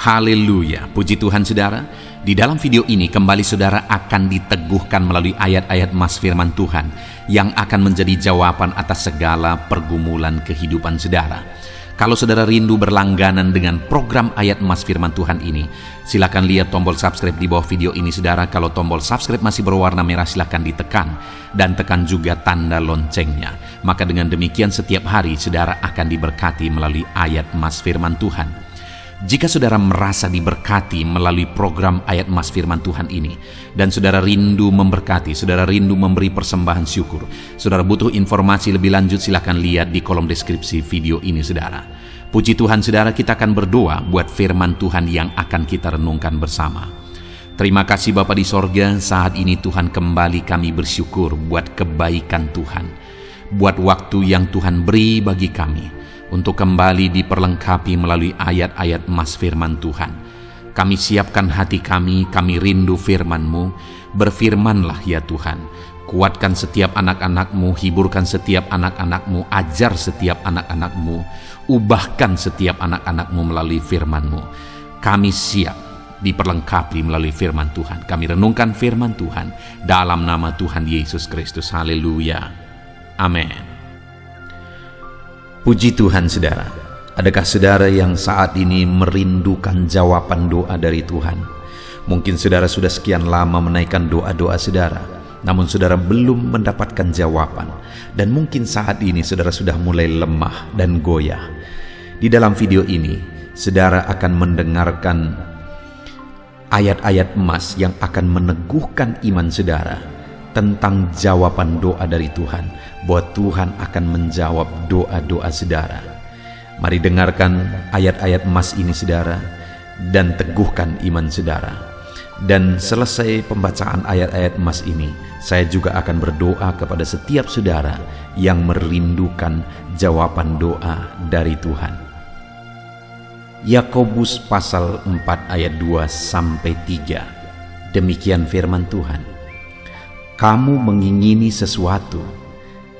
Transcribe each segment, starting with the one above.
Haleluya, puji Tuhan saudara. Di dalam video ini kembali saudara akan diteguhkan melalui ayat-ayat emas firman Tuhan yang akan menjadi jawaban atas segala pergumulan kehidupan saudara. Kalau saudara rindu berlangganan dengan program ayat emas firman Tuhan ini, silakan lihat tombol subscribe di bawah video ini saudara. Kalau tombol subscribe masih berwarna merah, silakan ditekan dan tekan juga tanda loncengnya. Maka dengan demikian setiap hari saudara akan diberkati melalui ayat emas firman Tuhan. Jika saudara merasa diberkati melalui program ayat emas firman Tuhan ini, dan saudara rindu memberkati, saudara rindu memberi persembahan syukur, saudara butuh informasi lebih lanjut, silakan lihat di kolom deskripsi video ini saudara. Puji Tuhan saudara, kita akan berdoa buat firman Tuhan yang akan kita renungkan bersama. Terima kasih Bapa di sorga, saat ini Tuhan kembali kami bersyukur buat kebaikan Tuhan, buat waktu yang Tuhan beri bagi kami untuk kembali diperlengkapi melalui ayat-ayat emas firman Tuhan. Kami siapkan hati kami rindu firman-Mu. Berfirmanlah ya Tuhan. Kuatkan setiap anak-anak-Mu, hiburkan setiap anak-anak-Mu, ajar setiap anak-anak-Mu, ubahkan setiap anak-anak-Mu melalui firman-Mu. Kami siap diperlengkapi melalui firman Tuhan. Kami renungkan firman Tuhan dalam nama Tuhan Yesus Kristus. Haleluya. Amin. Puji Tuhan saudara, adakah saudara yang saat ini merindukan jawaban doa dari Tuhan? Mungkin saudara sudah sekian lama menaikkan doa-doa saudara, namun saudara belum mendapatkan jawaban. Dan mungkin saat ini saudara sudah mulai lemah dan goyah. Di dalam video ini, saudara akan mendengarkan ayat-ayat emas yang akan meneguhkan iman saudara tentang jawaban doa dari Tuhan, bahwa Tuhan akan menjawab doa-doa saudara. Mari dengarkan ayat-ayat emas ini saudara, dan teguhkan iman saudara. Dan selesai pembacaan ayat-ayat emas ini, saya juga akan berdoa kepada setiap saudara yang merindukan jawaban doa dari Tuhan. Yakobus pasal 4 ayat 2-3. Demikian firman Tuhan. Kamu mengingini sesuatu,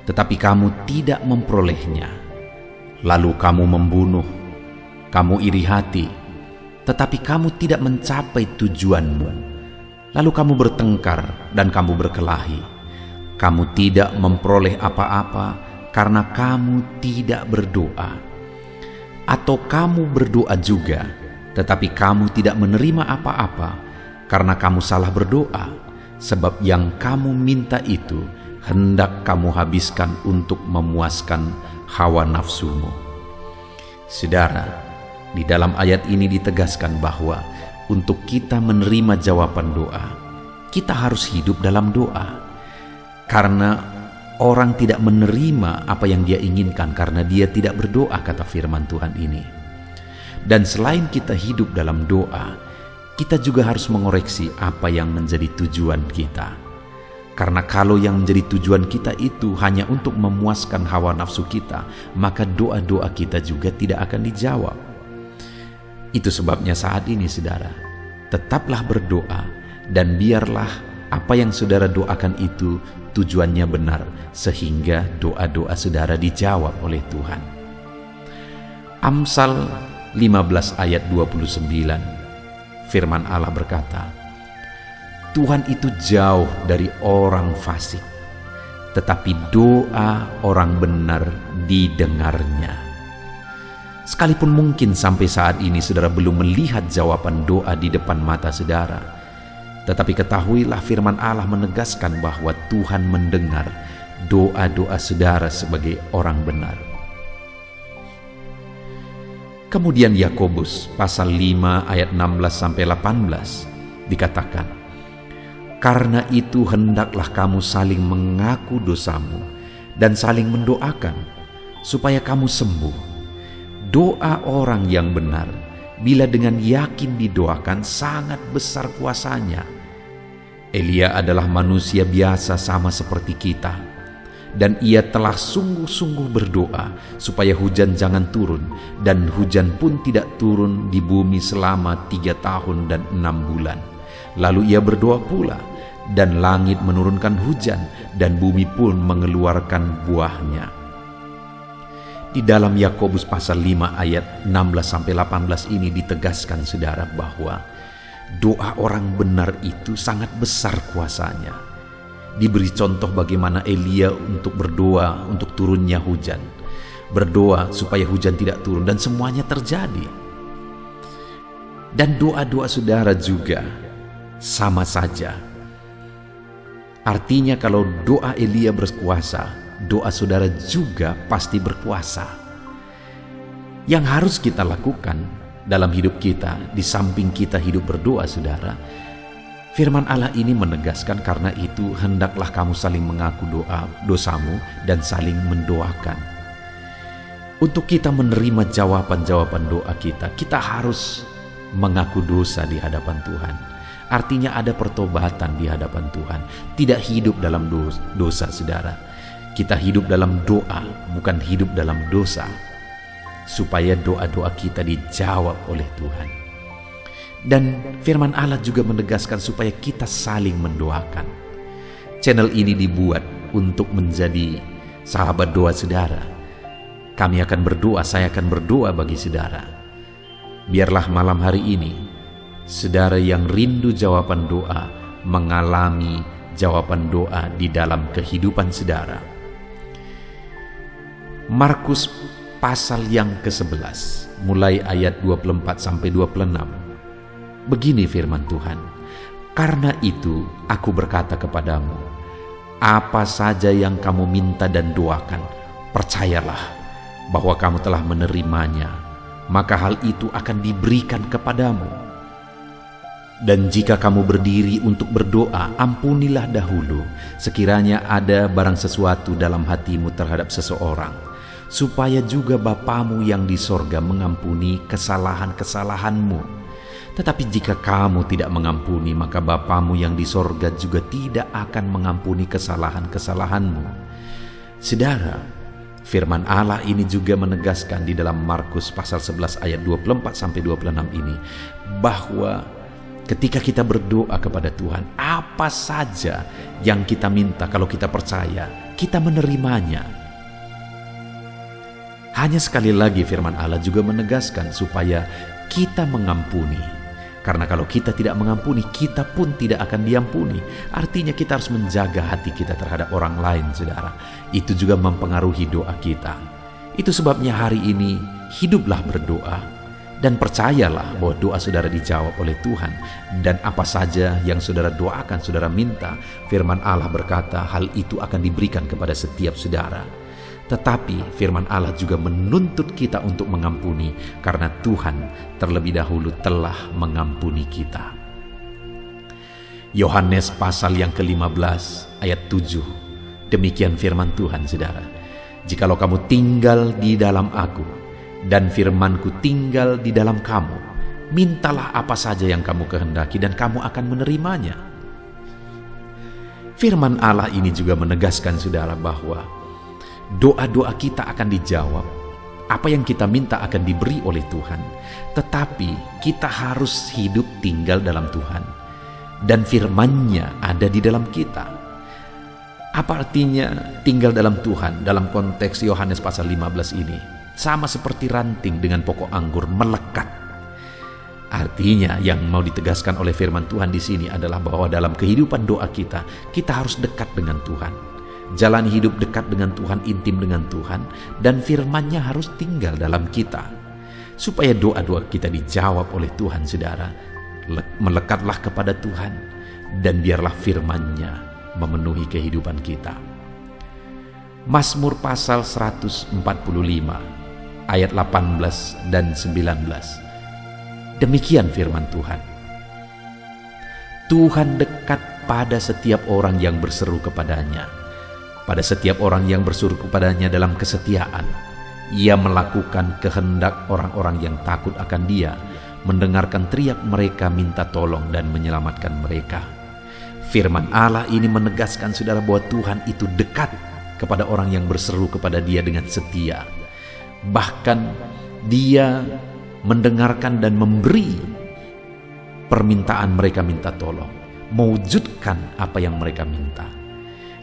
tetapi kamu tidak memperolehnya. Lalu kamu membunuh, kamu iri hati, tetapi kamu tidak mencapai tujuanmu. Lalu kamu bertengkar dan kamu berkelahi. Kamu tidak memperoleh apa-apa karena kamu tidak berdoa. Atau kamu berdoa juga, tetapi kamu tidak menerima apa-apa karena kamu salah berdoa. Sebab yang kamu minta itu hendak kamu habiskan untuk memuaskan hawa nafsumu. Saudara, di dalam ayat ini ditegaskan bahwa untuk kita menerima jawaban doa, kita harus hidup dalam doa. Karena orang tidak menerima apa yang dia inginkan karena dia tidak berdoa, kata firman Tuhan ini. Dan selain kita hidup dalam doa, kita juga harus mengoreksi apa yang menjadi tujuan kita. Karena kalau yang menjadi tujuan kita itu hanya untuk memuaskan hawa nafsu kita, maka doa-doa kita juga tidak akan dijawab. Itu sebabnya saat ini saudara, tetaplah berdoa dan biarlah apa yang saudara doakan itu tujuannya benar, sehingga doa-doa saudara dijawab oleh Tuhan. Amsal 15 ayat 29. Firman Allah berkata, Tuhan itu jauh dari orang fasik, tetapi doa orang benar didengarnya. Sekalipun mungkin sampai saat ini saudara belum melihat jawaban doa di depan mata saudara, tetapi ketahuilah firman Allah menegaskan bahwa Tuhan mendengar doa-doa saudara sebagai orang benar. Kemudian Yakobus pasal 5 ayat 16-18 dikatakan, karena itu hendaklah kamu saling mengaku dosamu dan saling mendoakan supaya kamu sembuh. Doa orang yang benar bila dengan yakin didoakan sangat besar kuasanya. Elia adalah manusia biasa sama seperti kita, dan ia telah sungguh-sungguh berdoa supaya hujan jangan turun, dan hujan pun tidak turun di bumi selama 3 tahun dan 6 bulan. Lalu ia berdoa pula, dan langit menurunkan hujan, dan bumi pun mengeluarkan buahnya. Di dalam Yakobus pasal 5 ayat 16-18 ini ditegaskan saudara bahwa doa orang benar itu sangat besar kuasanya. Diberi contoh bagaimana Elia untuk berdoa untuk turunnya hujan. Berdoa supaya hujan tidak turun dan semuanya terjadi. Dan doa-doa saudara juga sama saja. Artinya kalau doa Elia berkuasa, doa saudara juga pasti berkuasa. Yang harus kita lakukan dalam hidup kita, di samping kita hidup berdoa saudara, firman Allah ini menegaskan, karena itu hendaklah kamu saling mengaku dosamu dan saling mendoakan. Untuk kita menerima jawaban-jawaban doa kita, kita harus mengaku dosa di hadapan Tuhan. Artinya ada pertobatan di hadapan Tuhan. Tidak hidup dalam dosa saudara. Kita hidup dalam doa, bukan hidup dalam dosa, supaya doa-doa kita dijawab oleh Tuhan. Dan firman Allah juga menegaskan supaya kita saling mendoakan. Channel ini dibuat untuk menjadi sahabat doa saudara. Kami akan berdoa, saya akan berdoa bagi saudara. Biarlah malam hari ini, saudara yang rindu jawaban doa, mengalami jawaban doa di dalam kehidupan saudara. Markus pasal yang ke-11 mulai ayat 24-26. Begini firman Tuhan, "Karena itu aku berkata kepadamu, apa saja yang kamu minta dan doakan, percayalah bahwa kamu telah menerimanya, maka hal itu akan diberikan kepadamu. Dan jika kamu berdiri untuk berdoa, ampunilah dahulu sekiranya ada barang sesuatu dalam hatimu terhadap seseorang, supaya juga Bapamu yang di sorga mengampuni kesalahan-kesalahanmu. Tetapi jika kamu tidak mengampuni, maka Bapamu yang di sorga juga tidak akan mengampuni kesalahan-kesalahanmu." Saudara, firman Allah ini juga menegaskan di dalam Markus pasal 11 ayat 24-26 ini, bahwa ketika kita berdoa kepada Tuhan, apa saja yang kita minta, kalau kita percaya, kita menerimanya. Hanya sekali lagi firman Allah juga menegaskan supaya kita mengampuni. Karena kalau kita tidak mengampuni, kita pun tidak akan diampuni. Artinya kita harus menjaga hati kita terhadap orang lain, saudara. Itu juga mempengaruhi doa kita. Itu sebabnya hari ini hiduplah berdoa dan percayalah bahwa doa saudara dijawab oleh Tuhan. Dan apa saja yang saudara doakan, saudara minta, firman Allah berkata hal itu akan diberikan kepada setiap saudara. Tetapi firman Allah juga menuntut kita untuk mengampuni, karena Tuhan terlebih dahulu telah mengampuni kita. Yohanes pasal yang ke-15 ayat 7. Demikian firman Tuhan saudara, "Jikalau kamu tinggal di dalam aku dan firmanku tinggal di dalam kamu, mintalah apa saja yang kamu kehendaki dan kamu akan menerimanya." Firman Allah ini juga menegaskan saudara bahwa doa-doa kita akan dijawab. Apa yang kita minta akan diberi oleh Tuhan. Tetapi kita harus hidup tinggal dalam Tuhan. Dan firman-Nya ada di dalam kita. Apa artinya tinggal dalam Tuhan dalam konteks Yohanes pasal 15 ini? Sama seperti ranting dengan pokok anggur melekat. Artinya yang mau ditegaskan oleh firman Tuhan di sini adalah bahwa dalam kehidupan doa kita, kita harus dekat dengan Tuhan. Jalani hidup dekat dengan Tuhan, intim dengan Tuhan, dan firman-Nya harus tinggal dalam kita. Supaya doa-doa kita dijawab oleh Tuhan, saudara, melekatlah kepada Tuhan, dan biarlah firman-Nya memenuhi kehidupan kita. Mazmur pasal 145, ayat 18 dan 19. Demikian firman Tuhan. "Tuhan dekat pada setiap orang yang berseru kepadanya. Pada setiap orang yang berseru kepadanya dalam kesetiaan. Ia melakukan kehendak orang-orang yang takut akan Dia, mendengarkan teriak mereka minta tolong dan menyelamatkan mereka." Firman Allah ini menegaskan saudara bahwa Tuhan itu dekat kepada orang yang berseru kepada Dia dengan setia. Bahkan Dia mendengarkan dan memberi permintaan mereka minta tolong, mewujudkan apa yang mereka minta.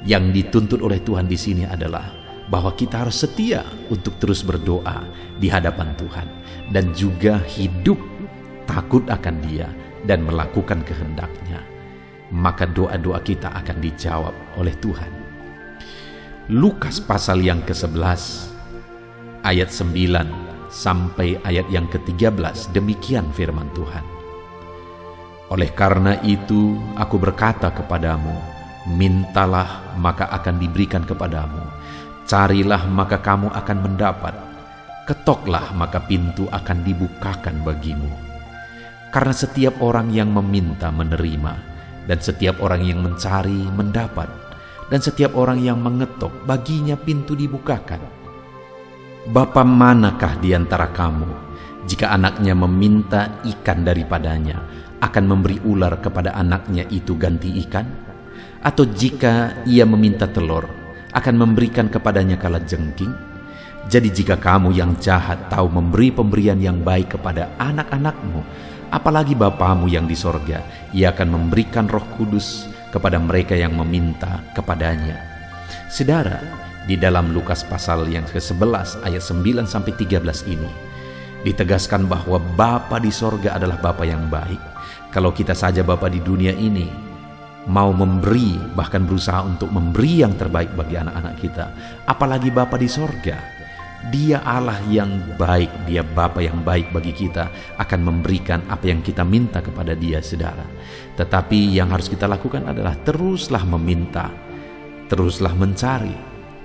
Yang dituntut oleh Tuhan di sini adalah bahwa kita harus setia untuk terus berdoa di hadapan Tuhan dan juga hidup takut akan Dia dan melakukan kehendak-Nya. Maka doa-doa kita akan dijawab oleh Tuhan. Lukas pasal yang ke-11 ayat 9 sampai ayat yang ke-13, demikian firman Tuhan. Oleh karena itu aku berkata kepadamu, mintalah maka akan diberikan kepadamu, carilah maka kamu akan mendapat, ketoklah maka pintu akan dibukakan bagimu. Karena setiap orang yang meminta menerima, dan setiap orang yang mencari mendapat, dan setiap orang yang mengetok baginya pintu dibukakan. Bapa manakah di antara kamu, jika anaknya meminta ikan daripadanya, akan memberi ular kepada anaknya itu ganti ikan? Atau jika ia meminta telur, akan memberikan kepadanya kalajengking? Jadi jika kamu yang jahat tahu memberi pemberian yang baik kepada anak-anakmu, apalagi Bapamu yang di sorga, Ia akan memberikan Roh Kudus kepada mereka yang meminta kepadanya. Saudara, di dalam Lukas pasal yang ke-11 ayat 9 sampai 13 ini ditegaskan bahwa Bapa di sorga adalah Bapa yang baik. Kalau kita saja Bapa di dunia ini mau memberi, bahkan berusaha untuk memberi yang terbaik bagi anak-anak kita, apalagi Bapa di sorga. Dia Allah yang baik, Dia Bapa yang baik bagi kita, akan memberikan apa yang kita minta kepada Dia, saudara. Tetapi yang harus kita lakukan adalah teruslah meminta, teruslah mencari,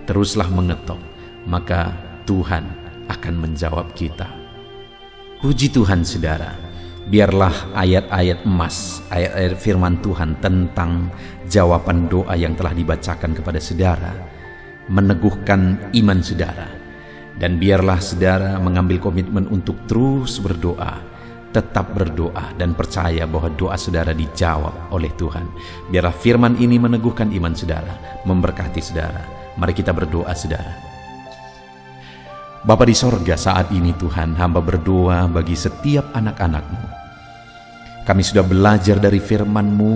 teruslah mengetok, maka Tuhan akan menjawab kita. Puji Tuhan, saudara. Biarlah ayat-ayat emas, ayat-ayat firman Tuhan tentang jawaban doa yang telah dibacakan kepada saudara meneguhkan iman saudara. Dan biarlah saudara mengambil komitmen untuk terus berdoa, tetap berdoa dan percaya bahwa doa saudara dijawab oleh Tuhan. Biarlah firman ini meneguhkan iman saudara, memberkati saudara. Mari kita berdoa, saudara. Bapa di sorga, saat ini Tuhan, hamba berdoa bagi setiap anak-anak-Mu. Kami sudah belajar dari firman-Mu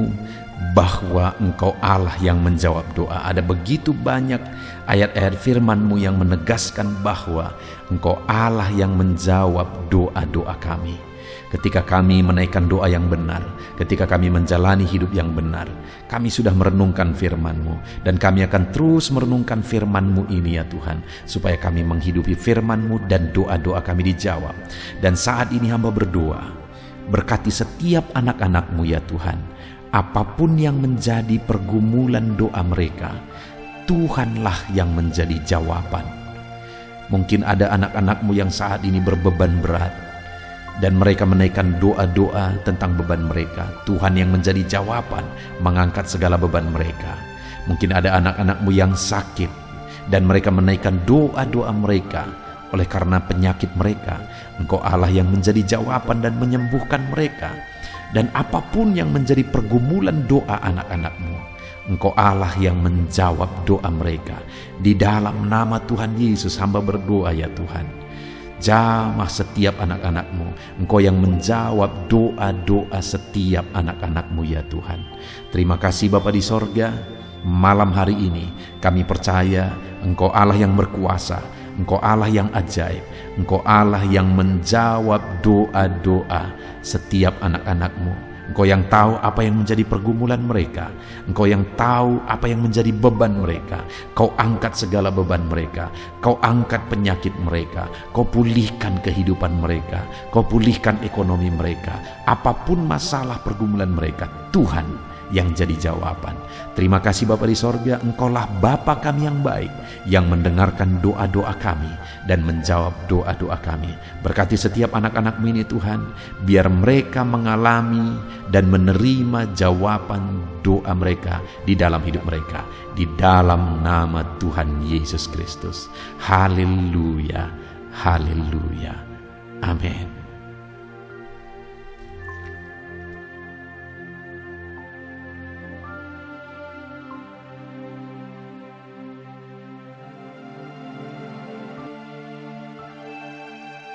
bahwa Engkau Allah yang menjawab doa. Ada begitu banyak ayat-ayat firman-Mu yang menegaskan bahwa Engkau Allah yang menjawab doa-doa kami. Ketika kami menaikkan doa yang benar, ketika kami menjalani hidup yang benar, kami sudah merenungkan firman-Mu, dan kami akan terus merenungkan firman-Mu ini ya Tuhan, supaya kami menghidupi firman-Mu dan doa-doa kami dijawab. Dan saat ini hamba berdoa, berkati setiap anak-anak-Mu ya Tuhan. Apapun yang menjadi pergumulan doa mereka, Tuhanlah yang menjadi jawaban. Mungkin ada anak-anak-Mu yang saat ini berbeban berat, dan mereka menaikkan doa-doa tentang beban mereka. Tuhan yang menjadi jawaban, mengangkat segala beban mereka. Mungkin ada anak-anak-Mu yang sakit, dan mereka menaikkan doa-doa mereka. Oleh karena penyakit mereka, Engkau Allah yang menjadi jawaban dan menyembuhkan mereka. Dan apapun yang menjadi pergumulan doa anak-anak-Mu, Engkau Allah yang menjawab doa mereka. Di dalam nama Tuhan Yesus hamba berdoa ya Tuhan. Jamah setiap anak-anak-Mu. Engkau yang menjawab doa-doa setiap anak-anak-Mu ya Tuhan. Terima kasih Bapa di sorga. Malam hari ini kami percaya Engkau Allah yang berkuasa, Engkau Allah yang ajaib, Engkau Allah yang menjawab doa-doa setiap anak-anak-Mu. Engkau yang tahu apa yang menjadi pergumulan mereka. Engkau yang tahu apa yang menjadi beban mereka. Kau angkat segala beban mereka. Kau angkat penyakit mereka. Kau pulihkan kehidupan mereka. Kau pulihkan ekonomi mereka. Apapun masalah pergumulan mereka, Tuhan yang jadi jawaban. Terima kasih Bapa di sorga, Engkaulah Bapa kami yang baik, yang mendengarkan doa-doa kami dan menjawab doa-doa kami. Berkati setiap anak-anak-Mu ini Tuhan, biar mereka mengalami dan menerima jawaban doa mereka di dalam hidup mereka, di dalam nama Tuhan Yesus Kristus. Haleluya, haleluya, amin.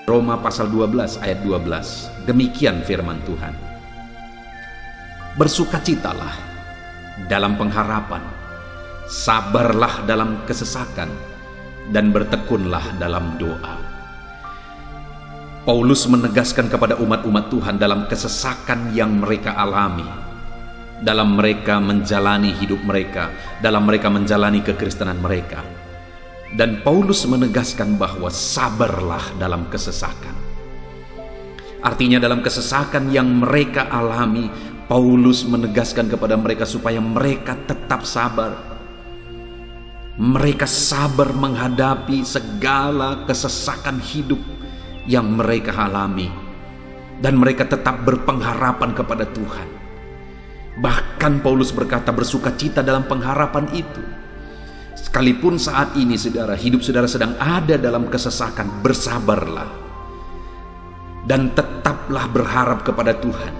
Roma pasal 12 ayat 12. Demikian firman Tuhan. Bersukacitalah dalam pengharapan, sabarlah dalam kesesakan, dan bertekunlah dalam doa. Paulus menegaskan kepada umat-umat Tuhan dalam kesesakan yang mereka alami, dalam mereka menjalani hidup mereka, dalam mereka menjalani kekristenan mereka. Dan Paulus menegaskan bahwa sabarlah dalam kesesakan. Artinya dalam kesesakan yang mereka alami, Paulus menegaskan kepada mereka supaya mereka tetap sabar. Mereka sabar menghadapi segala kesesakan hidup yang mereka alami, dan mereka tetap berpengharapan kepada Tuhan. Bahkan Paulus berkata bersukacita dalam pengharapan itu. Sekalipun saat ini saudara, hidup saudara sedang ada dalam kesesakan, bersabarlah dan tetaplah berharap kepada Tuhan.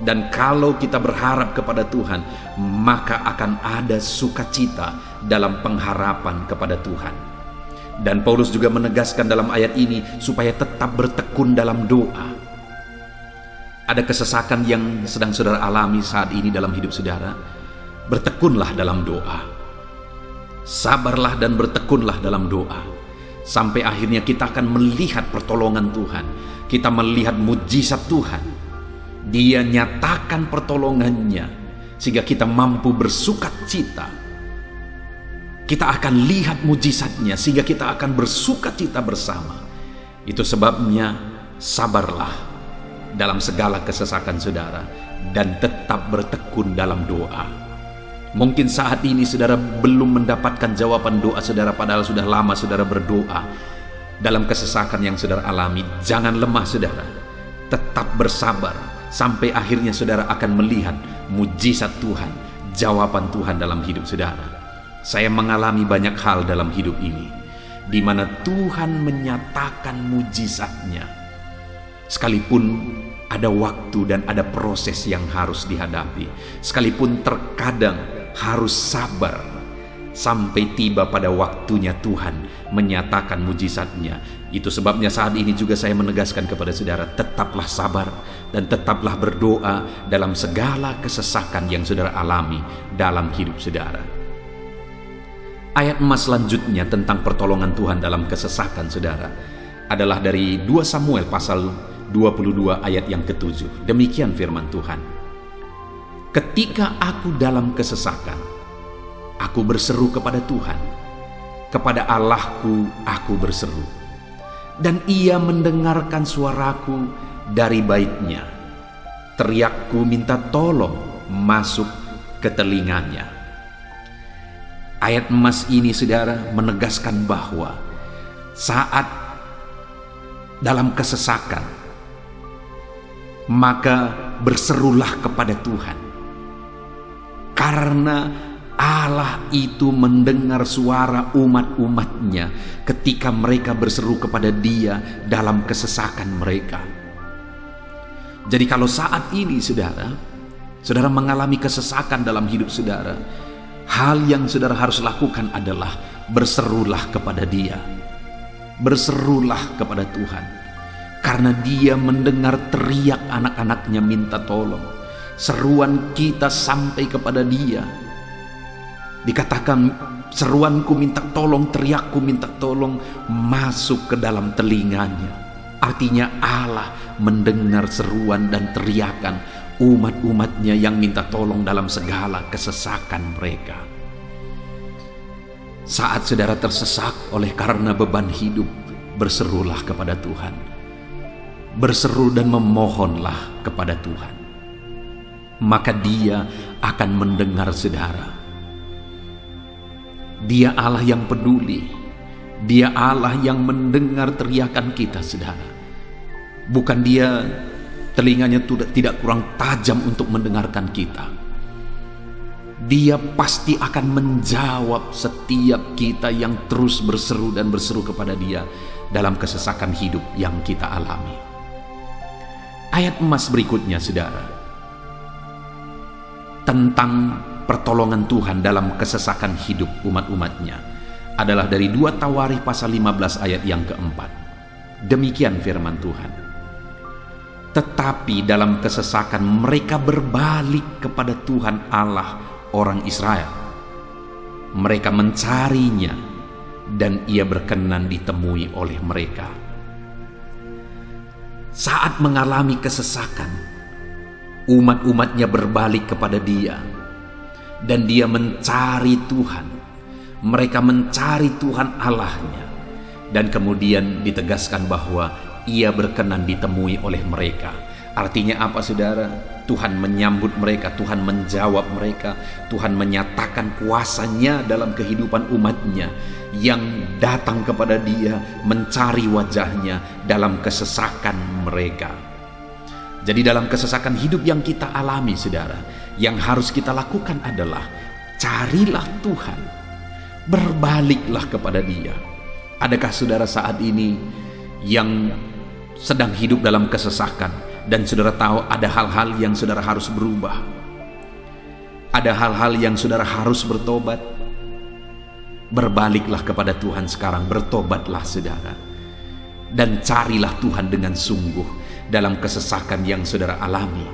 Dan kalau kita berharap kepada Tuhan, maka akan ada sukacita dalam pengharapan kepada Tuhan. Dan Paulus juga menegaskan dalam ayat ini supaya tetap bertekun dalam doa. Ada kesesakan yang sedang saudara alami saat ini dalam hidup saudara, bertekunlah dalam doa. Sabarlah dan bertekunlah dalam doa, sampai akhirnya kita akan melihat pertolongan Tuhan. Kita melihat mujizat Tuhan. Dia nyatakan pertolongannya sehingga kita mampu bersukacita. Kita akan lihat mujizatnya sehingga kita akan bersukacita bersama. Itu sebabnya sabarlah dalam segala kesesakan saudara dan tetap bertekun dalam doa. Mungkin saat ini saudara belum mendapatkan jawaban doa saudara, padahal sudah lama saudara berdoa. Dalam kesesakan yang saudara alami, jangan lemah saudara. Tetap bersabar sampai akhirnya saudara akan melihat mujizat Tuhan, jawaban Tuhan dalam hidup saudara. Saya mengalami banyak hal dalam hidup ini, di mana Tuhan menyatakan mujizatnya. Sekalipun ada waktu dan ada proses yang harus dihadapi, sekalipun terkadang harus sabar, sampai tiba pada waktunya Tuhan menyatakan mujizatnya. Itu sebabnya saat ini juga saya menegaskan kepada saudara, tetaplah sabar dan tetaplah berdoa dalam segala kesesakan yang saudara alami dalam hidup saudara. Ayat emas selanjutnya tentang pertolongan Tuhan dalam kesesakan saudara adalah dari 2 Samuel pasal 22 ayat yang ke-7. Demikian firman Tuhan. Ketika aku dalam kesesakan, aku berseru kepada Tuhan, kepada Allahku aku berseru, dan Ia mendengarkan suaraku dari baitnya. Teriakku minta tolong masuk ke telinganya. Ayat emas ini saudara menegaskan bahwa saat dalam kesesakan, maka berserulah kepada Tuhan, karena Allah itu mendengar suara umat-umatnya ketika mereka berseru kepada Dia dalam kesesakan mereka. Jadi kalau saat ini saudara mengalami kesesakan dalam hidup saudara, hal yang saudara harus lakukan adalah berserulah kepada Dia. Berserulah kepada Tuhan, karena Dia mendengar teriak anak-anaknya minta tolong. Seruan kita sampai kepada Dia. Dikatakan seruanku minta tolong, teriakku minta tolong masuk ke dalam telinganya. Artinya Allah mendengar seruan dan teriakan umat-umatnya yang minta tolong dalam segala kesesakan mereka. Saat saudara tersesak oleh karena beban hidup, berserulah kepada Tuhan. Berseru dan memohonlah kepada Tuhan, maka Dia akan mendengar saudara. Dia Allah yang peduli. Dia Allah yang mendengar teriakan kita saudara. Bukan Dia telinganya tidak kurang tajam untuk mendengarkan kita. Dia pasti akan menjawab setiap kita yang terus berseru dan berseru kepada Dia dalam kesesakan hidup yang kita alami. Ayat emas berikutnya saudara, tentang pertolongan Tuhan dalam kesesakan hidup umat-umatnya, adalah dari 2 Tawarikh pasal 15 ayat yang keempat. Demikian firman Tuhan. Tetapi dalam kesesakan mereka berbalik kepada Tuhan Allah orang Israel. Mereka mencarinya dan Ia berkenan ditemui oleh mereka. Saat mengalami kesesakan, umat-umatnya berbalik kepada Dia, dan Dia mencari Tuhan. Mereka mencari Tuhan Allahnya, dan kemudian ditegaskan bahwa Ia berkenan ditemui oleh mereka. Artinya apa, saudara? Tuhan menyambut mereka, Tuhan menjawab mereka, Tuhan menyatakan kuasa-Nya dalam kehidupan umatnya yang datang kepada Dia, mencari wajah-Nya dalam kesesakan mereka. Jadi dalam kesesakan hidup yang kita alami, saudara, yang harus kita lakukan adalah carilah Tuhan, berbaliklah kepada Dia. Adakah saudara saat ini yang sedang hidup dalam kesesakan, dan saudara tahu ada hal-hal yang saudara harus berubah, ada hal-hal yang saudara harus bertobat? Berbaliklah kepada Tuhan sekarang, bertobatlah saudara, dan carilah Tuhan dengan sungguh dalam kesesakan yang saudara alami.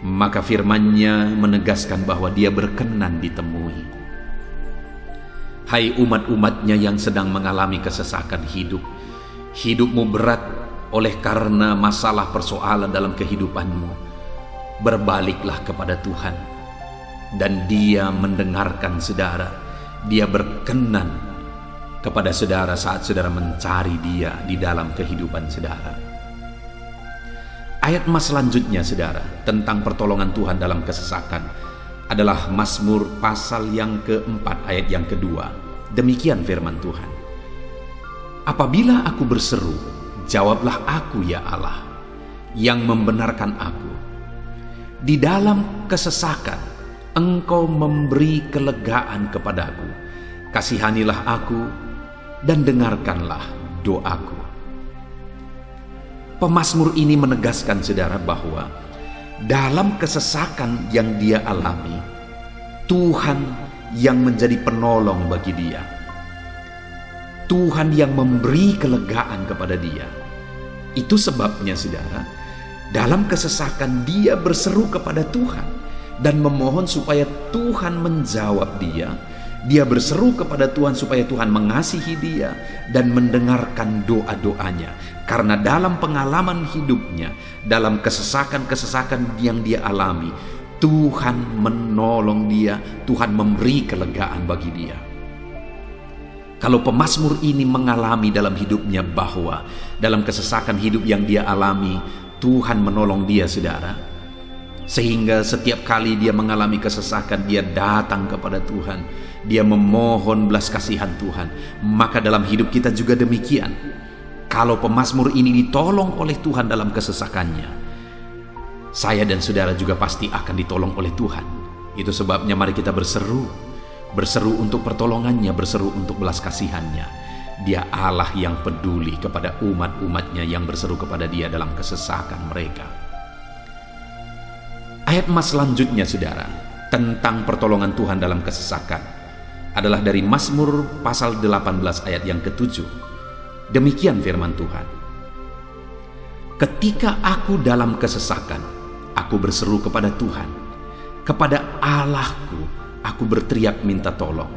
Maka firman-Nya menegaskan bahwa Dia berkenan ditemui. Hai umat-umat-Nya yang sedang mengalami kesesakan hidup, hidupmu berat oleh karena masalah persoalan dalam kehidupanmu, berbaliklah kepada Tuhan, dan Dia mendengarkan saudara. Dia berkenan kepada saudara saat saudara mencari Dia di dalam kehidupan saudara. Ayat mas selanjutnya, saudara, tentang pertolongan Tuhan dalam kesesakan adalah Mazmur pasal yang keempat ayat yang kedua. Demikian firman Tuhan, apabila aku berseru, jawablah aku ya Allah, yang membenarkan aku. Di dalam kesesakan, Engkau memberi kelegaan kepadaku. Kasihanilah aku dan dengarkanlah doaku. Pemazmur ini menegaskan saudara bahwa dalam kesesakan yang dia alami, Tuhan yang menjadi penolong bagi dia. Tuhan yang memberi kelegaan kepada dia. Itu sebabnya saudara, dalam kesesakan dia berseru kepada Tuhan dan memohon supaya Tuhan menjawab dia. Dia berseru kepada Tuhan supaya Tuhan mengasihi dia dan mendengarkan doa-doanya. Karena dalam pengalaman hidupnya, dalam kesesakan-kesesakan yang dia alami, Tuhan menolong dia, Tuhan memberi kelegaan bagi dia. Kalau pemazmur ini mengalami dalam hidupnya bahwa dalam kesesakan hidup yang dia alami, Tuhan menolong dia, saudara, sehingga setiap kali dia mengalami kesesakan, dia datang kepada Tuhan, dia memohon belas kasihan Tuhan. Maka dalam hidup kita juga demikian. Kalau pemazmur ini ditolong oleh Tuhan dalam kesesakannya, saya dan saudara juga pasti akan ditolong oleh Tuhan. Itu sebabnya mari kita berseru untuk pertolongannya, berseru untuk belas kasihannya. Dia Allah yang peduli kepada umat-umatnya yang berseru kepada dia dalam kesesakan mereka. Ayat mas selanjutnya, saudara, tentang pertolongan Tuhan dalam kesesakan adalah dari Mazmur pasal 18 ayat yang ke-7. Demikian firman Tuhan, ketika aku dalam kesesakan, aku berseru kepada Tuhan, kepada Allahku aku berteriak minta tolong.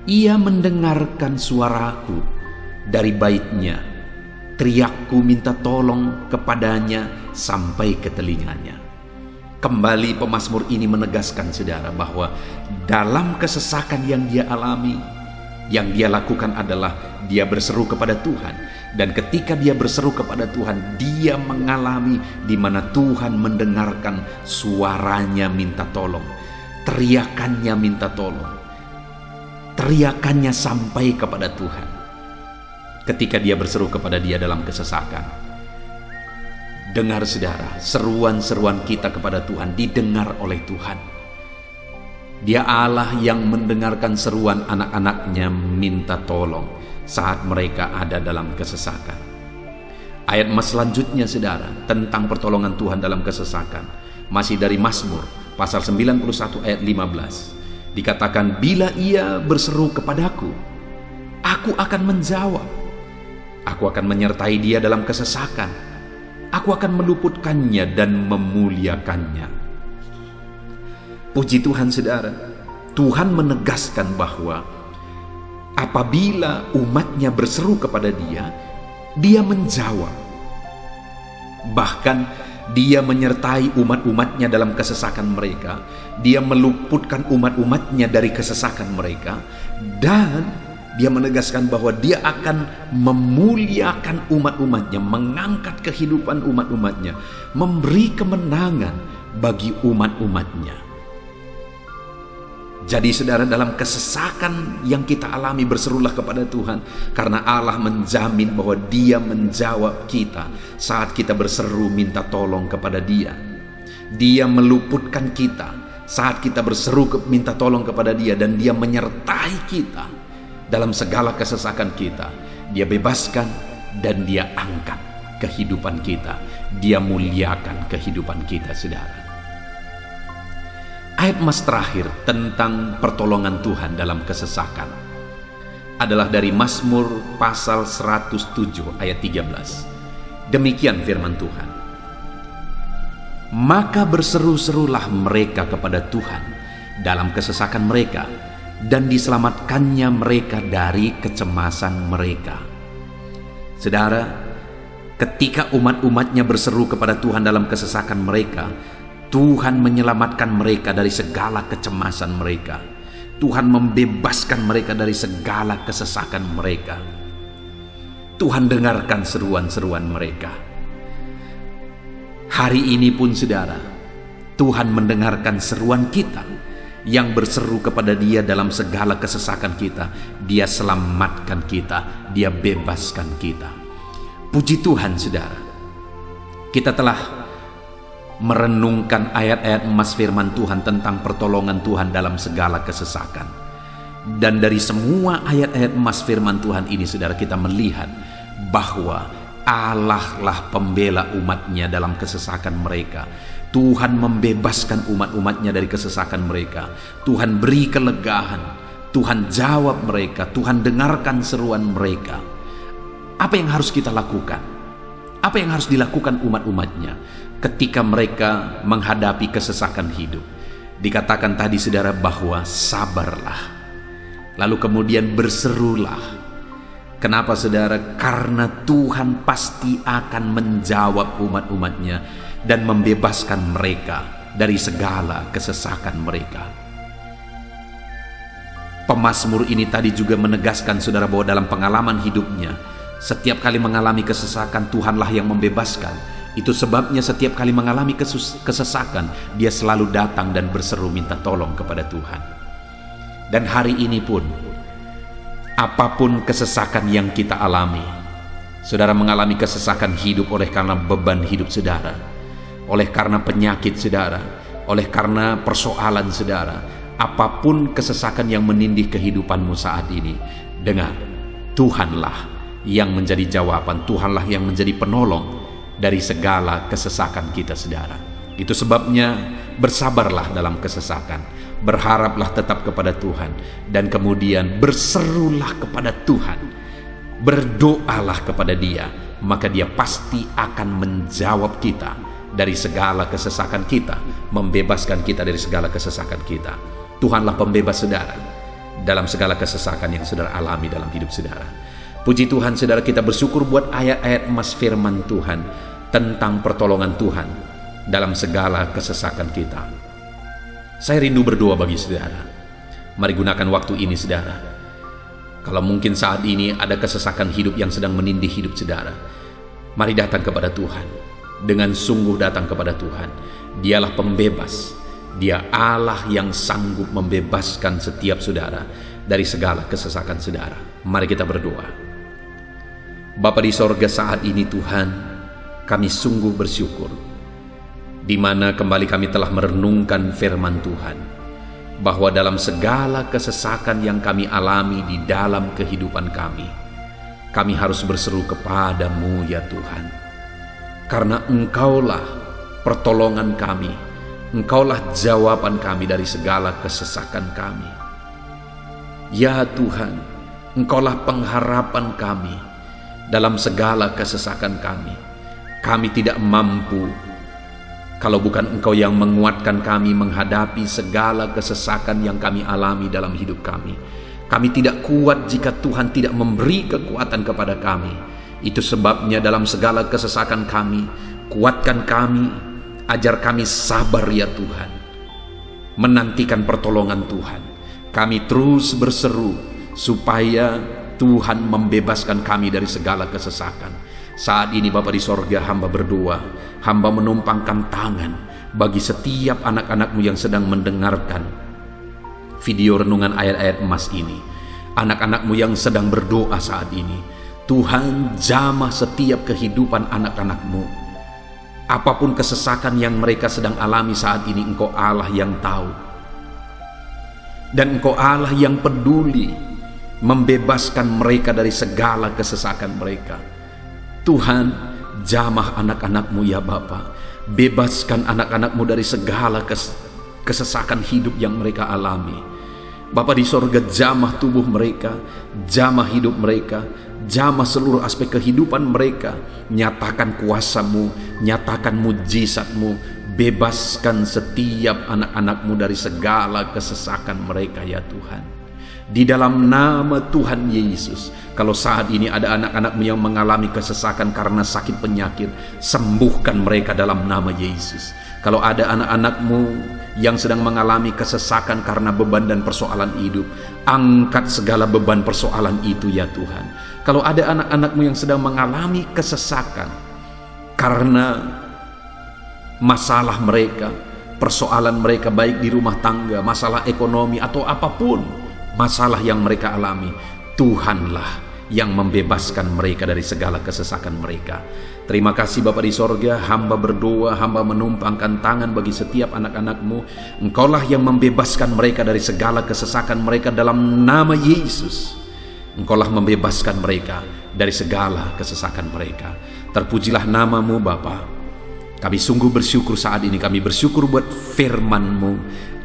Ia mendengarkan suaraku dari bait-Nya, teriakku minta tolong kepadanya sampai ke telinganya. Kembali pemazmur ini menegaskan saudara bahwa dalam kesesakan yang dia alami, yang dia lakukan adalah dia berseru kepada Tuhan. Dan ketika dia berseru kepada Tuhan, dia mengalami di mana Tuhan mendengarkan suaranya minta tolong, teriakannya minta tolong, teriakannya sampai kepada Tuhan. Ketika dia berseru kepada dia dalam kesesakan, dengar saudara, seruan-seruan kita kepada Tuhan didengar oleh Tuhan. Dia Allah yang mendengarkan seruan anak-anaknya minta tolong saat mereka ada dalam kesesakan. Ayat mas selanjutnya saudara, tentang pertolongan Tuhan dalam kesesakan, masih dari Mazmur pasal 91 ayat 15. Dikatakan, bila ia berseru kepadaku, aku akan menjawab. Aku akan menyertai dia dalam kesesakan. Aku akan meluputkannya dan memuliakannya. Puji Tuhan saudara, Tuhan menegaskan bahwa Apabila umatnya berseru kepada dia, dia menjawab. Bahkan dia menyertai umat-umatnya dalam kesesakan mereka. Dia meluputkan umat-umatnya dari kesesakan mereka. Dan dia menegaskan bahwa dia akan memuliakan umat-umatnya, mengangkat kehidupan umat-umatnya, memberi kemenangan bagi umat-umatnya. Jadi saudara, dalam kesesakan yang kita alami, berserulah kepada Tuhan, karena Allah menjamin bahwa Dia menjawab kita saat kita berseru minta tolong kepada Dia. Dia meluputkan kita saat kita berseru minta tolong kepada Dia, dan Dia menyertai kita dalam segala kesesakan kita. Dia bebaskan dan Dia angkat kehidupan kita. Dia muliakan kehidupan kita, saudara. Ayat mas terakhir tentang pertolongan Tuhan dalam kesesakan adalah dari Mazmur pasal 107 ayat 13. Demikian firman Tuhan. Maka berseru-serulah mereka kepada Tuhan dalam kesesakan mereka, dan diselamatkannya mereka dari kecemasan mereka. Saudara, ketika umat-umatnya berseru kepada Tuhan dalam kesesakan mereka, Tuhan menyelamatkan mereka dari segala kecemasan mereka. Tuhan membebaskan mereka dari segala kesesakan mereka. Tuhan dengarkan seruan-seruan mereka. Hari ini pun saudara, Tuhan mendengarkan seruan kita yang berseru kepada Dia dalam segala kesesakan kita. Dia selamatkan kita, Dia bebaskan kita. Puji Tuhan saudara, kita telah merenungkan ayat-ayat emas firman Tuhan tentang pertolongan Tuhan dalam segala kesesakan. Dan dari semua ayat-ayat emas firman Tuhan ini, saudara, kita melihat bahwa Allah lah pembela umatnya dalam kesesakan mereka. Tuhan membebaskan umat-umatnya dari kesesakan mereka. Tuhan beri kelegaan, Tuhan jawab mereka, Tuhan dengarkan seruan mereka. Apa yang harus kita lakukan? Apa yang harus dilakukan umat-umatnya ketika mereka menghadapi kesesakan hidup? Dikatakan tadi saudara bahwa sabarlah, lalu kemudian berserulah. Kenapa saudara? Karena Tuhan pasti akan menjawab umat-umatnya dan membebaskan mereka dari segala kesesakan mereka. Pemazmur ini tadi juga menegaskan saudara bahwa dalam pengalaman hidupnya, setiap kali mengalami kesesakan, Tuhanlah yang membebaskan. Itu sebabnya setiap kali mengalami kesesakan, dia selalu datang dan berseru minta tolong kepada Tuhan. Dan hari ini pun, apapun kesesakan yang kita alami, saudara mengalami kesesakan hidup oleh karena beban hidup saudara, oleh karena penyakit saudara, oleh karena persoalan saudara, apapun kesesakan yang menindih kehidupanmu saat ini, dengar, Tuhanlah yang menjadi jawaban, Tuhanlah yang menjadi penolong dari segala kesesakan kita saudara. Itu sebabnya bersabarlah dalam kesesakan, berharaplah tetap kepada Tuhan, dan kemudian berserulah kepada Tuhan, berdoalah kepada Dia, maka Dia pasti akan menjawab kita dari segala kesesakan kita, membebaskan kita dari segala kesesakan kita. Tuhanlah pembebas saudara dalam segala kesesakan yang saudara alami dalam hidup saudara. Puji Tuhan saudara, kita bersyukur buat ayat-ayat emas firman Tuhan tentang pertolongan Tuhan dalam segala kesesakan kita. Saya rindu berdoa bagi saudara. Mari gunakan waktu ini saudara. Kalau mungkin saat ini ada kesesakan hidup yang sedang menindih hidup saudara, mari datang kepada Tuhan. Dengan sungguh datang kepada Tuhan. Dialah pembebas. Dia Allah yang sanggup membebaskan setiap saudara dari segala kesesakan saudara. Mari kita berdoa. Bapa di sorga, saat ini Tuhan, kami sungguh bersyukur di mana kembali kami telah merenungkan firman Tuhan, bahwa dalam segala kesesakan yang kami alami di dalam kehidupan kami harus berseru kepadamu ya Tuhan, karena Engkaulah pertolongan kami, Engkaulah jawaban kami dari segala kesesakan kami. Ya Tuhan, Engkaulah pengharapan kami dalam segala kesesakan kami. Kami tidak mampu kalau bukan Engkau yang menguatkan kami menghadapi segala kesesakan yang kami alami dalam hidup kami. Kami tidak kuat jika Tuhan tidak memberi kekuatan kepada kami. Itu sebabnya dalam segala kesesakan kami, kuatkan kami, ajar kami sabar ya Tuhan, menantikan pertolongan Tuhan. Kami terus berseru supaya Tuhan membebaskan kami dari segala kesesakan. Saat ini Bapa di sorga, hamba berdoa, hamba menumpangkan tangan bagi setiap anak-anak-Mu yang sedang mendengarkan video renungan ayat-ayat emas ini. Anak-anak-Mu yang sedang berdoa saat ini, Tuhan jamah setiap kehidupan anak-anak-Mu. Apapun kesesakan yang mereka sedang alami saat ini, Engkau Allah yang tahu. Dan Engkau Allah yang peduli membebaskan mereka dari segala kesesakan mereka. Tuhan, jamah anak-anak-Mu ya Bapa. Bebaskan anak-anak-Mu dari segala kesesakan hidup yang mereka alami. Bapa di sorga, jamah tubuh mereka, jamah hidup mereka, jamah seluruh aspek kehidupan mereka. Nyatakan kuasa-Mu, nyatakan mujizat-Mu, bebaskan setiap anak-anak-Mu dari segala kesesakan mereka ya Tuhan. Di dalam nama Tuhan Yesus, kalau saat ini ada anak-anak-Mu yang mengalami kesesakan karena sakit penyakit, sembuhkan mereka dalam nama Yesus. Kalau ada anak-anak-Mu yang sedang mengalami kesesakan karena beban dan persoalan hidup, angkat segala beban persoalan itu ya Tuhan. Kalau ada anak-anak-Mu yang sedang mengalami kesesakan karena masalah mereka, persoalan mereka baik di rumah tangga, masalah ekonomi atau apapun masalah yang mereka alami, Tuhanlah yang membebaskan mereka dari segala kesesakan mereka. Terima kasih Bapa di sorga, hamba berdoa, hamba menumpangkan tangan bagi setiap anak-anak-Mu. Engkaulah yang membebaskan mereka dari segala kesesakan mereka dalam nama Yesus. Engkaulah membebaskan mereka dari segala kesesakan mereka. Terpujilah nama-Mu Bapa. Kami sungguh bersyukur saat ini, kami bersyukur buat firman-Mu,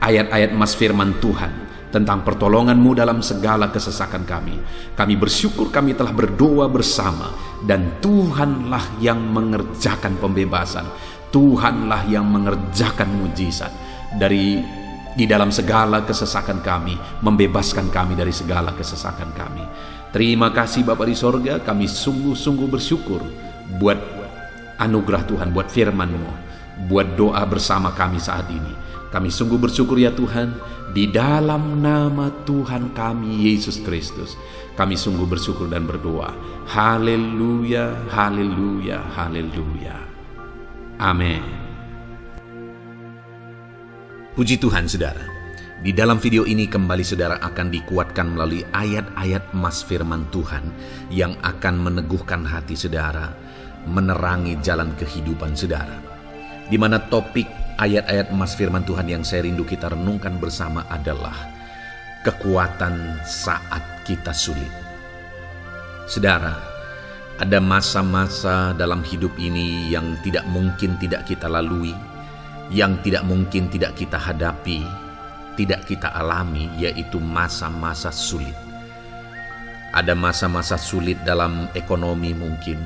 ayat-ayat emas firman Tuhan tentang pertolongan-Mu dalam segala kesesakan kami. Kami bersyukur kami telah berdoa bersama, dan Tuhanlah yang mengerjakan pembebasan, Tuhanlah yang mengerjakan mujizat di dalam segala kesesakan kami, membebaskan kami dari segala kesesakan kami. Terima kasih Bapa di sorga, kami sungguh-sungguh bersyukur buat anugerah Tuhan, buat firman-Mu, buat doa bersama kami saat ini. Kami sungguh bersyukur ya Tuhan, di dalam nama Tuhan kami Yesus Kristus, kami sungguh bersyukur dan berdoa. Haleluya, haleluya, haleluya. Amin. Puji Tuhan saudara, di dalam video ini kembali saudara akan dikuatkan melalui ayat-ayat emas firman Tuhan yang akan meneguhkan hati saudara, menerangi jalan kehidupan saudara. Di mana topik ayat-ayat emas firman Tuhan yang saya rindu kita renungkan bersama adalah kekuatan saat kita sulit. Saudara, ada masa-masa dalam hidup ini yang tidak mungkin tidak kita lalui, yang tidak mungkin tidak kita hadapi, tidak kita alami, yaitu masa-masa sulit. Ada masa-masa sulit dalam ekonomi mungkin,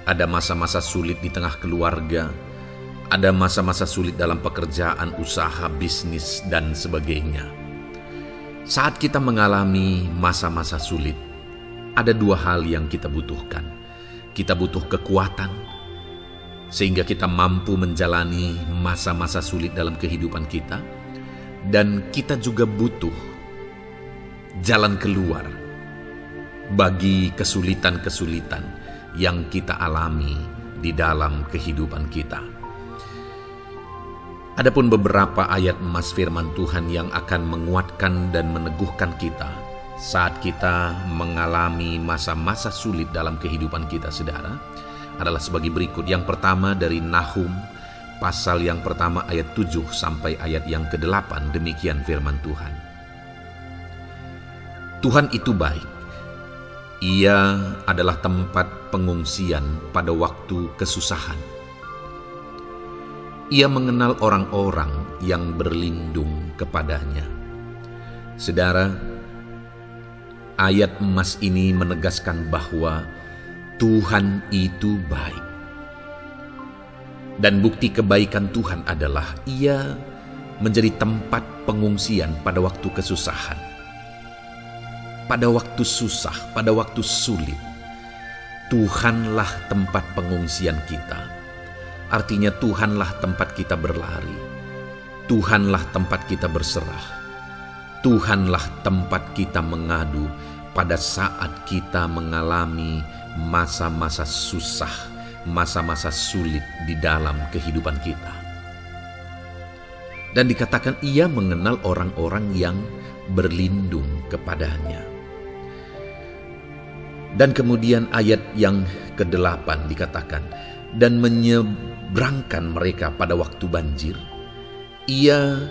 ada masa-masa sulit di tengah keluarga, ada masa-masa sulit dalam pekerjaan, usaha, bisnis, dan sebagainya. Saat kita mengalami masa-masa sulit, ada dua hal yang kita butuhkan. Kita butuh kekuatan, sehingga kita mampu menjalani masa-masa sulit dalam kehidupan kita. Dan kita juga butuh jalan keluar bagi kesulitan-kesulitan yang kita alami di dalam kehidupan kita. Adapun beberapa ayat emas firman Tuhan yang akan menguatkan dan meneguhkan kita saat kita mengalami masa-masa sulit dalam kehidupan kita, saudara, adalah sebagai berikut. Yang pertama dari Nahum, pasal yang pertama ayat 7 sampai ayat yang ke-8, demikian firman Tuhan. Tuhan itu baik. Ia adalah tempat pengungsian pada waktu kesusahan. Ia mengenal orang-orang yang berlindung kepadanya. Saudara, ayat emas ini menegaskan bahwa Tuhan itu baik. Dan bukti kebaikan Tuhan adalah Ia menjadi tempat pengungsian pada waktu kesusahan. pada waktu susah, pada waktu sulit, Tuhanlah tempat pengungsian kita. Artinya Tuhanlah tempat kita berlari, Tuhanlah tempat kita berserah, Tuhanlah tempat kita mengadu pada saat kita mengalami masa-masa susah, masa-masa sulit di dalam kehidupan kita. Dan dikatakan ia mengenal orang-orang yang berlindung kepadanya. Dan kemudian ayat yang ke-8 dikatakan, dan menyeberangkan mereka pada waktu banjir. Ia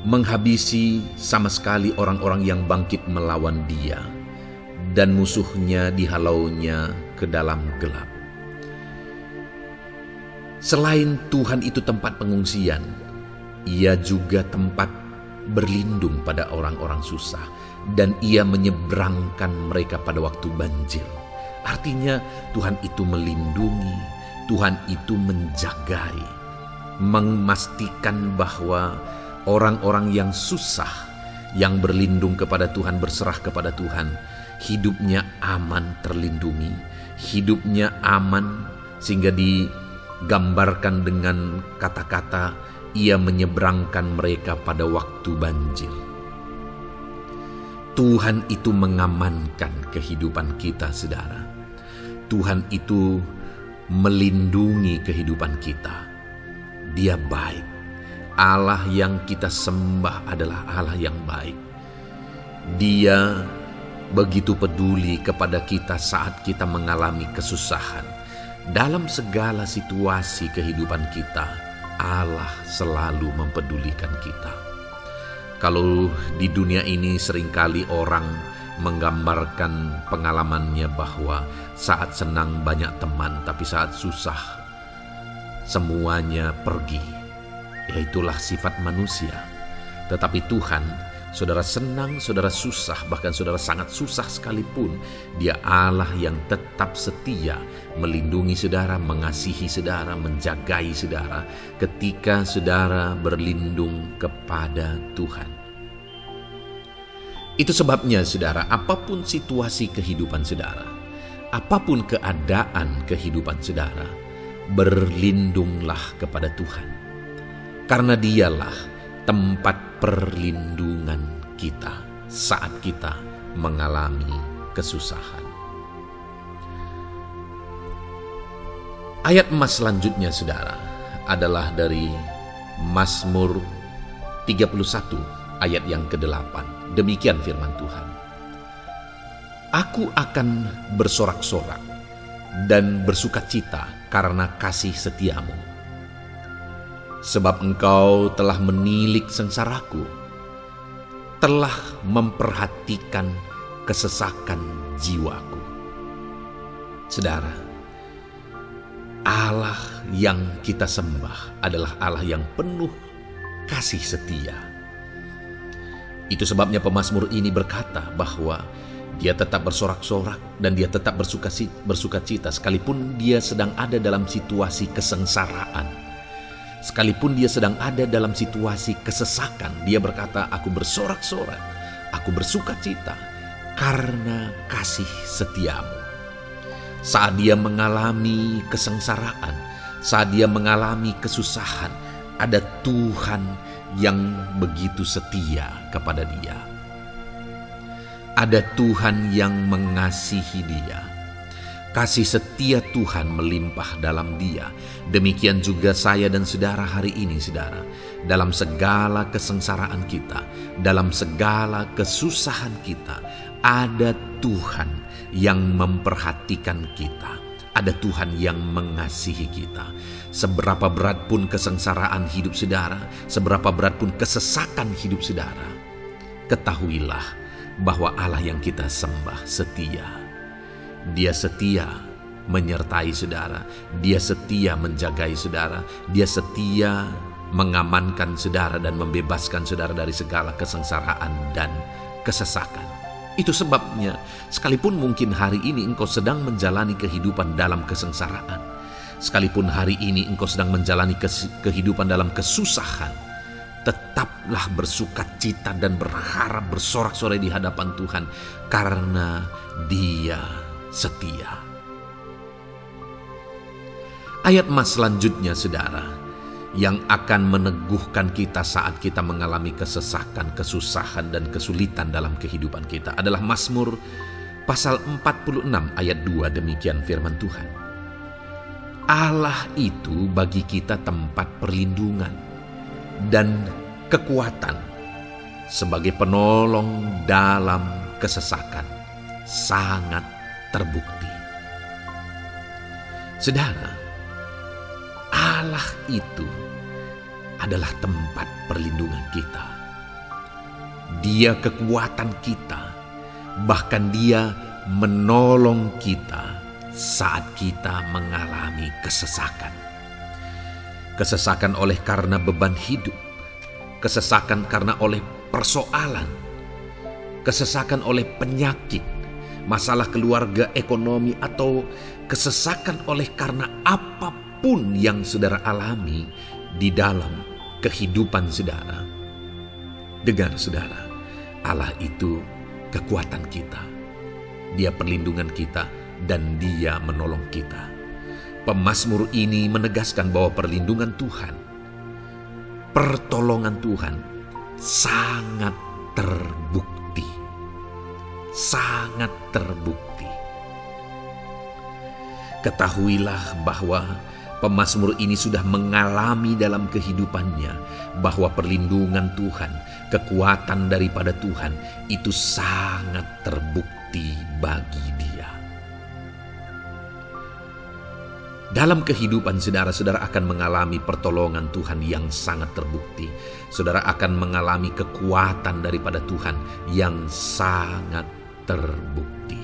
menghabisi sama sekali orang-orang yang bangkit melawan dia, dan musuhnya dihalaunya ke dalam gelap. Selain Tuhan itu tempat pengungsian, ia juga tempat berlindung pada orang-orang susah, dan ia menyeberangkan mereka pada waktu banjir. Artinya Tuhan itu melindungi, Tuhan itu menjagai, memastikan bahwa orang-orang yang susah, yang berlindung kepada Tuhan, berserah kepada Tuhan, hidupnya aman, terlindungi, hidupnya aman, sehingga digambarkan dengan kata-kata ia menyeberangkan mereka pada waktu banjir. Tuhan itu mengamankan kehidupan kita, saudara. Tuhan itu melindungi kehidupan kita. Dia baik. Allah yang kita sembah adalah Allah yang baik. Dia begitu peduli kepada kita saat kita mengalami kesusahan. Dalam segala situasi kehidupan kita, Allah selalu mempedulikan kita. Kalau di dunia ini seringkali orang menggambarkan pengalamannya bahwa saat senang banyak teman, tapi saat susah semuanya pergi. Ya, itulah sifat manusia. Tetapi Tuhan, saudara senang, saudara susah, bahkan saudara sangat susah sekalipun, Dia Allah yang tetap setia melindungi saudara, mengasihi saudara, menjagai saudara ketika saudara berlindung kepada Tuhan. Itu sebabnya saudara, apapun situasi kehidupan saudara, apapun keadaan kehidupan saudara, berlindunglah kepada Tuhan. Karena Dialah tempat perlindungan kita saat kita mengalami kesusahan. Ayat emas selanjutnya saudara adalah dari Mazmur 31 ayat yang ke-8. Demikian firman Tuhan. Aku akan bersorak-sorak dan bersukacita karena kasih setiamu. Sebab engkau telah menilik sengsaraku, telah memperhatikan kesesakan jiwaku. Saudara, Allah yang kita sembah adalah Allah yang penuh kasih setia. Itu sebabnya pemazmur ini berkata bahwa dia tetap bersorak-sorak dan dia tetap bersukacita sekalipun dia sedang ada dalam situasi kesengsaraan. Sekalipun dia sedang ada dalam situasi kesesakan, dia berkata, aku bersorak-sorak, aku bersukacita karena kasih setiamu. Saat dia mengalami kesengsaraan, saat dia mengalami kesusahan, ada Tuhan yang begitu setia kepada dia. Ada Tuhan yang mengasihi dia. Kasih setia Tuhan melimpah dalam dia. Demikian juga saya dan saudara hari ini, saudara. Dalam segala kesengsaraan kita, dalam segala kesusahan kita, ada Tuhan yang memperhatikan kita. Ada Tuhan yang mengasihi kita. Seberapa berat pun kesengsaraan hidup saudara, seberapa berat pun kesesakan hidup saudara, ketahuilah bahwa Allah yang kita sembah setia. Dia setia menyertai saudara, Dia setia menjagai saudara, Dia setia mengamankan saudara dan membebaskan saudara dari segala kesengsaraan dan kesesakan. Itu sebabnya sekalipun mungkin hari ini engkau sedang menjalani kehidupan dalam kesengsaraan, sekalipun hari ini engkau sedang menjalani kehidupan dalam kesusahan, tetaplah bersukacita dan berharap bersorak-sorai di hadapan Tuhan, karena Dia setia. Ayat mas selanjutnya, saudara, yang akan meneguhkan kita saat kita mengalami kesesakan, kesusahan, dan kesulitan dalam kehidupan kita adalah Mazmur pasal 46 ayat 2. Demikian firman Tuhan. Allah itu bagi kita tempat perlindungan dan kekuatan sebagai penolong dalam kesesakan, sangat terbukti. Saudara, Allah itu adalah tempat perlindungan kita. Dia kekuatan kita, bahkan Dia menolong kita saat kita mengalami kesesakan. Kesesakan oleh karena beban hidup, kesesakan karena oleh persoalan, kesesakan oleh penyakit, masalah keluarga, ekonomi, atau kesesakan oleh karena apapun yang saudara alami di dalam kehidupan saudara. Dengar saudara, Allah itu kekuatan kita, Dia perlindungan kita, dan Dia menolong kita. Pemazmur ini menegaskan bahwa perlindungan Tuhan, pertolongan Tuhan sangat terbukti. Sangat terbukti. Ketahuilah bahwa pemazmur ini sudah mengalami dalam kehidupannya bahwa perlindungan Tuhan, kekuatan daripada Tuhan itu sangat terbukti bagi dia. Dalam kehidupan saudara-saudara akan mengalami pertolongan Tuhan yang sangat terbukti. Saudara akan mengalami kekuatan daripada Tuhan yang sangat terbukti.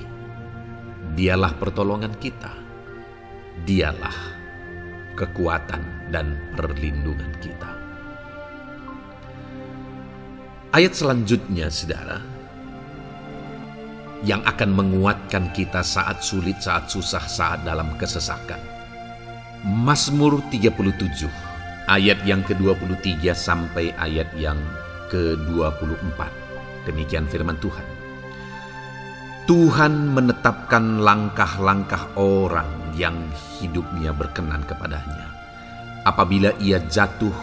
Dialah pertolongan kita. Dialah kekuatan dan perlindungan kita. Ayat selanjutnya, saudara, yang akan menguatkan kita saat sulit, saat susah, saat dalam kesesakan. Mazmur 37 ayat yang ke-23 sampai ayat yang ke-24. Demikian firman Tuhan. Tuhan menetapkan langkah-langkah orang yang hidupnya berkenan kepadanya. Apabila ia jatuh,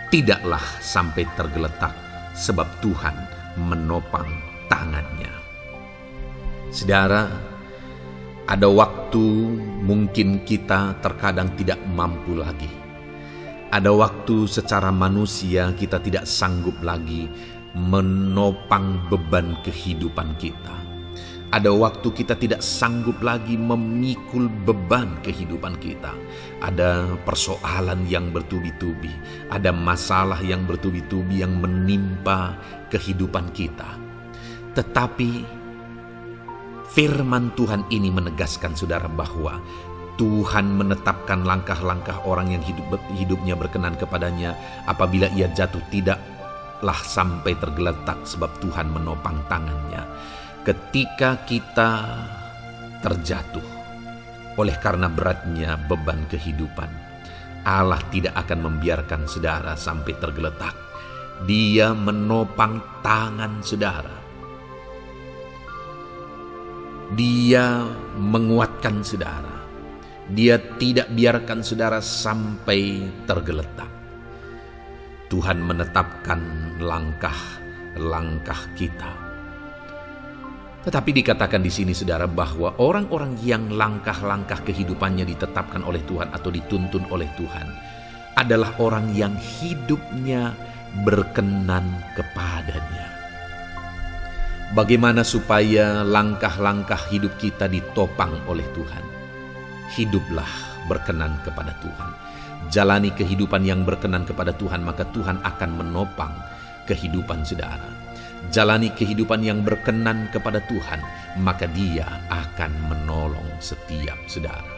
tidaklah sampai tergeletak, sebab Tuhan menopang tangannya. Saudara, ada waktu mungkin kita terkadang tidak mampu lagi. Ada waktu secara manusia kita tidak sanggup lagi menopang beban kehidupan kita. Ada waktu kita tidak sanggup lagi memikul beban kehidupan kita. Ada persoalan yang bertubi-tubi, ada masalah yang bertubi-tubi yang menimpa kehidupan kita. Tetapi firman Tuhan ini menegaskan saudara bahwa Tuhan menetapkan langkah-langkah orang yang hidupnya berkenan kepadanya. Apabila ia jatuh, tidaklah sampai tergeletak, sebab Tuhan menopang tangannya. Ketika kita terjatuh oleh karena beratnya beban kehidupan, Allah tidak akan membiarkan saudara sampai tergeletak. Dia menopang tangan saudara. Dia menguatkan saudara. Dia tidak biarkan saudara sampai tergeletak. Tuhan menetapkan langkah-langkah kita. Tetapi dikatakan di sini saudara bahwa orang-orang yang langkah-langkah kehidupannya ditetapkan oleh Tuhan atau dituntun oleh Tuhan adalah orang yang hidupnya berkenan kepadanya. Bagaimana supaya langkah-langkah hidup kita ditopang oleh Tuhan? Hiduplah berkenan kepada Tuhan. Jalani kehidupan yang berkenan kepada Tuhan, maka Tuhan akan menopang kehidupan saudara. Jalani kehidupan yang berkenan kepada Tuhan, maka Dia akan menolong setiap saudara.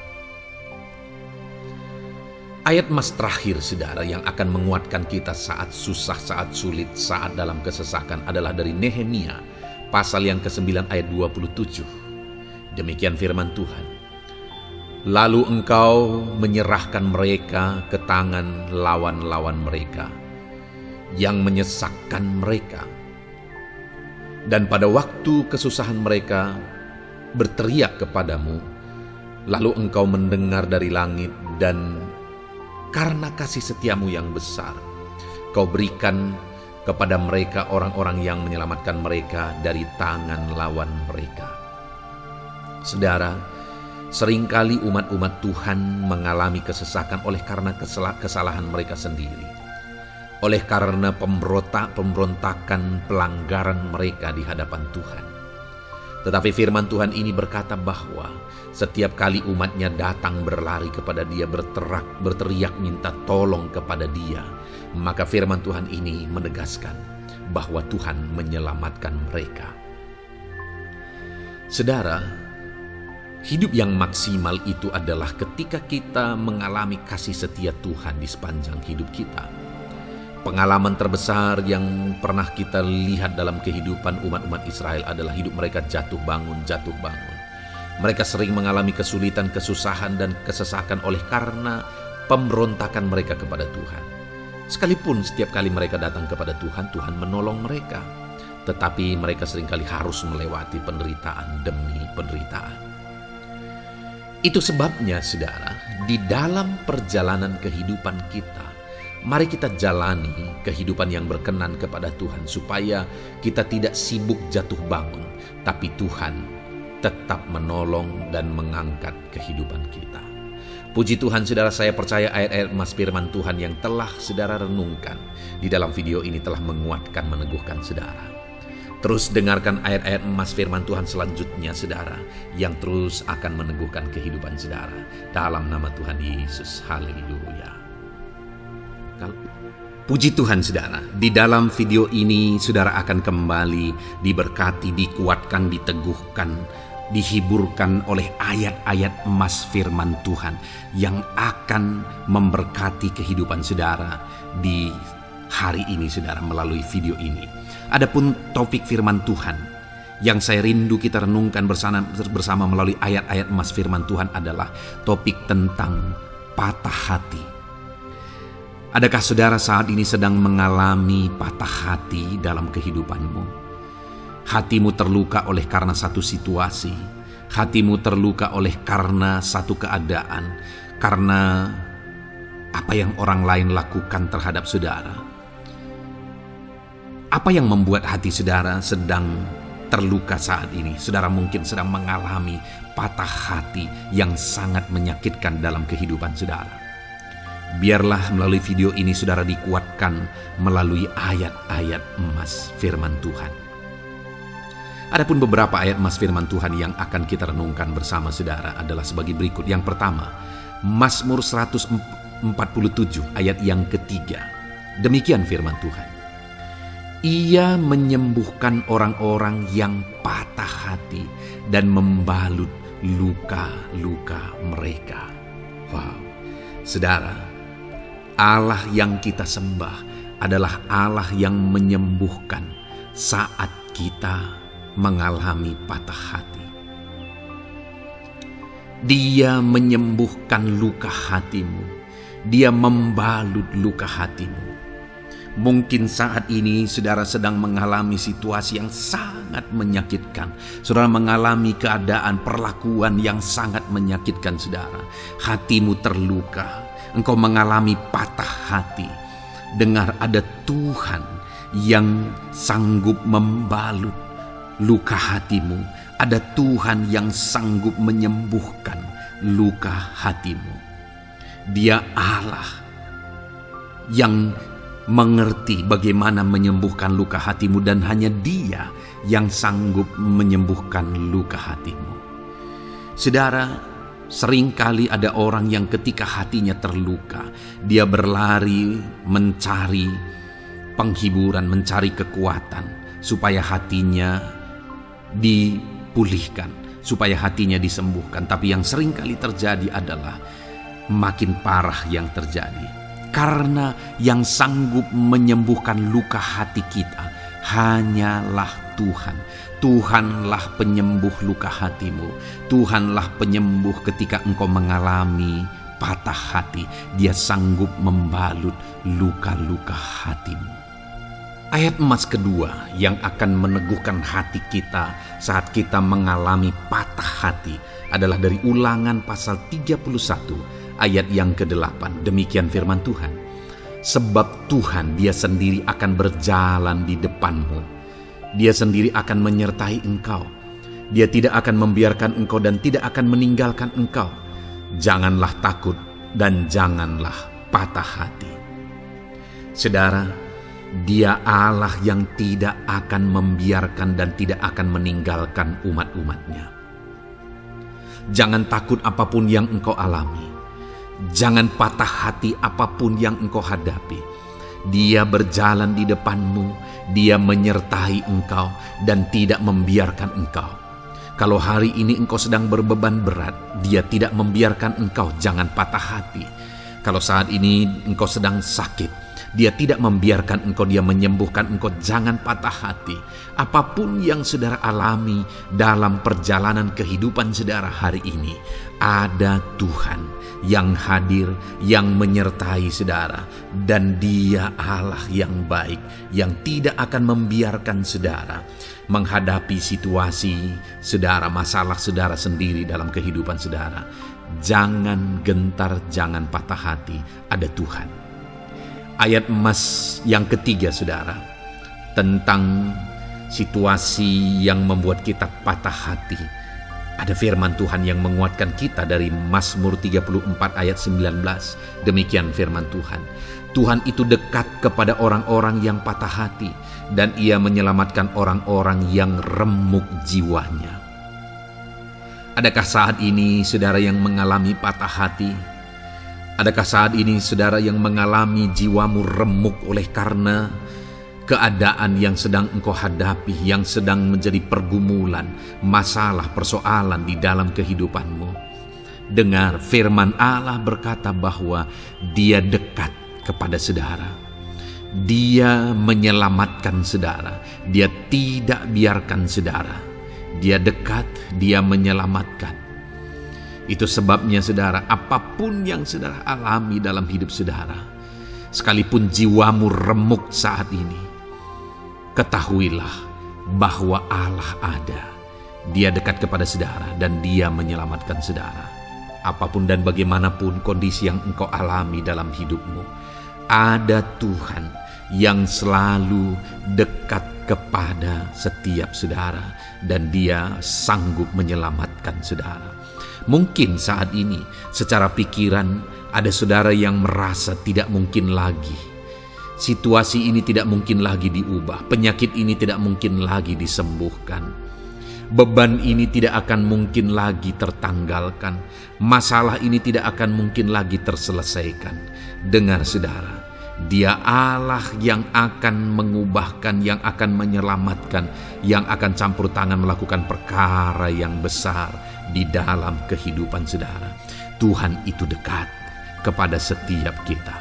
Ayat mas terakhir saudara yang akan menguatkan kita saat susah, saat sulit, saat dalam kesesakan adalah dari Nehemia pasal yang ke-9 ayat 27. Demikian firman Tuhan. Lalu engkau menyerahkan mereka ke tangan lawan-lawan mereka, yang menyesakkan mereka. Dan pada waktu kesusahan mereka berteriak kepadamu, lalu engkau mendengar dari langit, dan karena kasih setiamu yang besar, kau berikan kepada mereka orang-orang yang menyelamatkan mereka dari tangan lawan mereka. Saudara, seringkali umat-umat Tuhan mengalami kesesakan oleh karena kesalahan mereka sendiri, oleh karena pemberontakan, pelanggaran mereka di hadapan Tuhan. Tetapi firman Tuhan ini berkata bahwa setiap kali umatnya datang berlari kepada Dia, berteriak minta tolong kepada Dia, maka firman Tuhan ini menegaskan bahwa Tuhan menyelamatkan mereka. Saudara, hidup yang maksimal itu adalah ketika kita mengalami kasih setia Tuhan di sepanjang hidup kita. Pengalaman terbesar yang pernah kita lihat dalam kehidupan umat-umat Israel adalah hidup mereka jatuh bangun. Mereka sering mengalami kesulitan, kesusahan, dan kesesakan oleh karena pemberontakan mereka kepada Tuhan. Sekalipun setiap kali mereka datang kepada Tuhan, Tuhan menolong mereka, tetapi mereka seringkali harus melewati penderitaan demi penderitaan. Itu sebabnya, saudara, di dalam perjalanan kehidupan kita, mari kita jalani kehidupan yang berkenan kepada Tuhan, supaya kita tidak sibuk jatuh bangun, tapi Tuhan tetap menolong dan mengangkat kehidupan kita. Puji Tuhan, saudara, saya percaya ayat-ayat emas firman Tuhan yang telah saudara renungkan di dalam video ini telah menguatkan, meneguhkan saudara. Terus dengarkan ayat-ayat emas firman Tuhan selanjutnya, saudara, yang terus akan meneguhkan kehidupan saudara. Dalam nama Tuhan Yesus, haleluya. Puji Tuhan, saudara, di dalam video ini saudara akan kembali diberkati, dikuatkan, diteguhkan, dihiburkan oleh ayat-ayat emas firman Tuhan yang akan memberkati kehidupan saudara di hari ini, saudara, melalui video ini. Adapun topik firman Tuhan yang saya rindu kita renungkan bersama melalui ayat-ayat emas firman Tuhan adalah topik tentang patah hati. Adakah saudara saat ini sedang mengalami patah hati dalam kehidupanmu? Hatimu terluka oleh karena satu situasi, hatimu terluka oleh karena satu keadaan, karena apa yang orang lain lakukan terhadap saudara. Apa yang membuat hati saudara sedang terluka saat ini? Saudara mungkin sedang mengalami patah hati yang sangat menyakitkan dalam kehidupan saudara. Biarlah melalui video ini saudara dikuatkan melalui ayat-ayat emas firman Tuhan. Adapun beberapa ayat emas firman Tuhan yang akan kita renungkan bersama saudara adalah sebagai berikut. Yang pertama, Mazmur 147 ayat yang ketiga. Demikian firman Tuhan. Ia menyembuhkan orang-orang yang patah hati dan membalut luka-luka mereka. Wow, saudara, Allah yang kita sembah adalah Allah yang menyembuhkan saat kita mengalami patah hati. Dia menyembuhkan luka hatimu. Dia membalut luka hatimu. Mungkin saat ini saudara sedang mengalami situasi yang sangat menyakitkan. Saudara mengalami keadaan perlakuan yang sangat menyakitkan saudara. Hatimu terluka. Engkau mengalami patah hati. Dengar, ada Tuhan yang sanggup membalut luka hatimu. Ada Tuhan yang sanggup menyembuhkan luka hatimu. Dia Allah yang mengerti bagaimana menyembuhkan luka hatimu, dan hanya Dia yang sanggup menyembuhkan luka hatimu. Saudara, seringkali ada orang yang ketika hatinya terluka, dia berlari mencari penghiburan, mencari kekuatan supaya hatinya dipulihkan, supaya hatinya disembuhkan. Tapi yang seringkali terjadi adalah makin parah yang terjadi. Karena yang sanggup menyembuhkan luka hati kita hanyalah Tuhan. Tuhanlah penyembuh luka hatimu. Tuhanlah penyembuh ketika engkau mengalami patah hati. Dia sanggup membalut luka-luka hatimu. Ayat emas kedua yang akan meneguhkan hati kita saat kita mengalami patah hati adalah dari Ulangan pasal 31 ayat yang ke-8. Demikian firman Tuhan. Sebab Tuhan Dia sendiri akan berjalan di depanmu. Dia sendiri akan menyertai engkau. Dia tidak akan membiarkan engkau dan tidak akan meninggalkan engkau. Janganlah takut dan janganlah patah hati. Saudara, Dia Allah yang tidak akan membiarkan dan tidak akan meninggalkan umat-umatnya. Jangan takut apapun yang engkau alami. Jangan patah hati apapun yang engkau hadapi. Dia berjalan di depanmu, Dia menyertai engkau dan tidak membiarkan engkau. Kalau hari ini engkau sedang berbeban berat, Dia tidak membiarkan engkau, jangan patah hati. Kalau saat ini engkau sedang sakit, Dia tidak membiarkan engkau, Dia menyembuhkan engkau, jangan patah hati. Apapun yang saudara alami dalam perjalanan kehidupan saudara hari ini, ada Tuhan yang hadir, yang menyertai saudara. Dan Dia Allah yang baik, yang tidak akan membiarkan saudara menghadapi situasi saudara, masalah saudara sendiri dalam kehidupan saudara. Jangan gentar, jangan patah hati, ada Tuhan. Ayat emas yang ketiga saudara, tentang situasi yang membuat kita patah hati. Ada firman Tuhan yang menguatkan kita dari Mazmur 34 ayat 19. Demikian firman Tuhan. Tuhan itu dekat kepada orang-orang yang patah hati, dan Ia menyelamatkan orang-orang yang remuk jiwanya. Adakah saat ini saudara yang mengalami patah hati? Adakah saat ini saudara yang mengalami jiwamu remuk oleh karena keadaan yang sedang engkau hadapi, yang sedang menjadi pergumulan, masalah, persoalan di dalam kehidupanmu? Dengar, firman Allah berkata bahwa Dia dekat kepada saudara. Dia menyelamatkan saudara. Dia tidak biarkan saudara. Dia dekat, Dia menyelamatkan. Itu sebabnya saudara, apapun yang saudara alami dalam hidup saudara, sekalipun jiwamu remuk saat ini, ketahuilah bahwa Allah ada. Dia dekat kepada saudara dan Dia menyelamatkan saudara. Apapun dan bagaimanapun kondisi yang engkau alami dalam hidupmu, ada Tuhan yang selalu dekat kepada setiap saudara dan Dia sanggup menyelamatkan saudara. Mungkin saat ini secara pikiran ada saudara yang merasa tidak mungkin lagi. Situasi ini tidak mungkin lagi diubah. Penyakit ini tidak mungkin lagi disembuhkan. Beban ini tidak akan mungkin lagi tertanggalkan. Masalah ini tidak akan mungkin lagi terselesaikan. Dengar saudara, Dia Allah yang akan mengubahkan, yang akan menyelamatkan, yang akan campur tangan melakukan perkara yang besar di dalam kehidupan saudara. Tuhan itu dekat kepada setiap kita.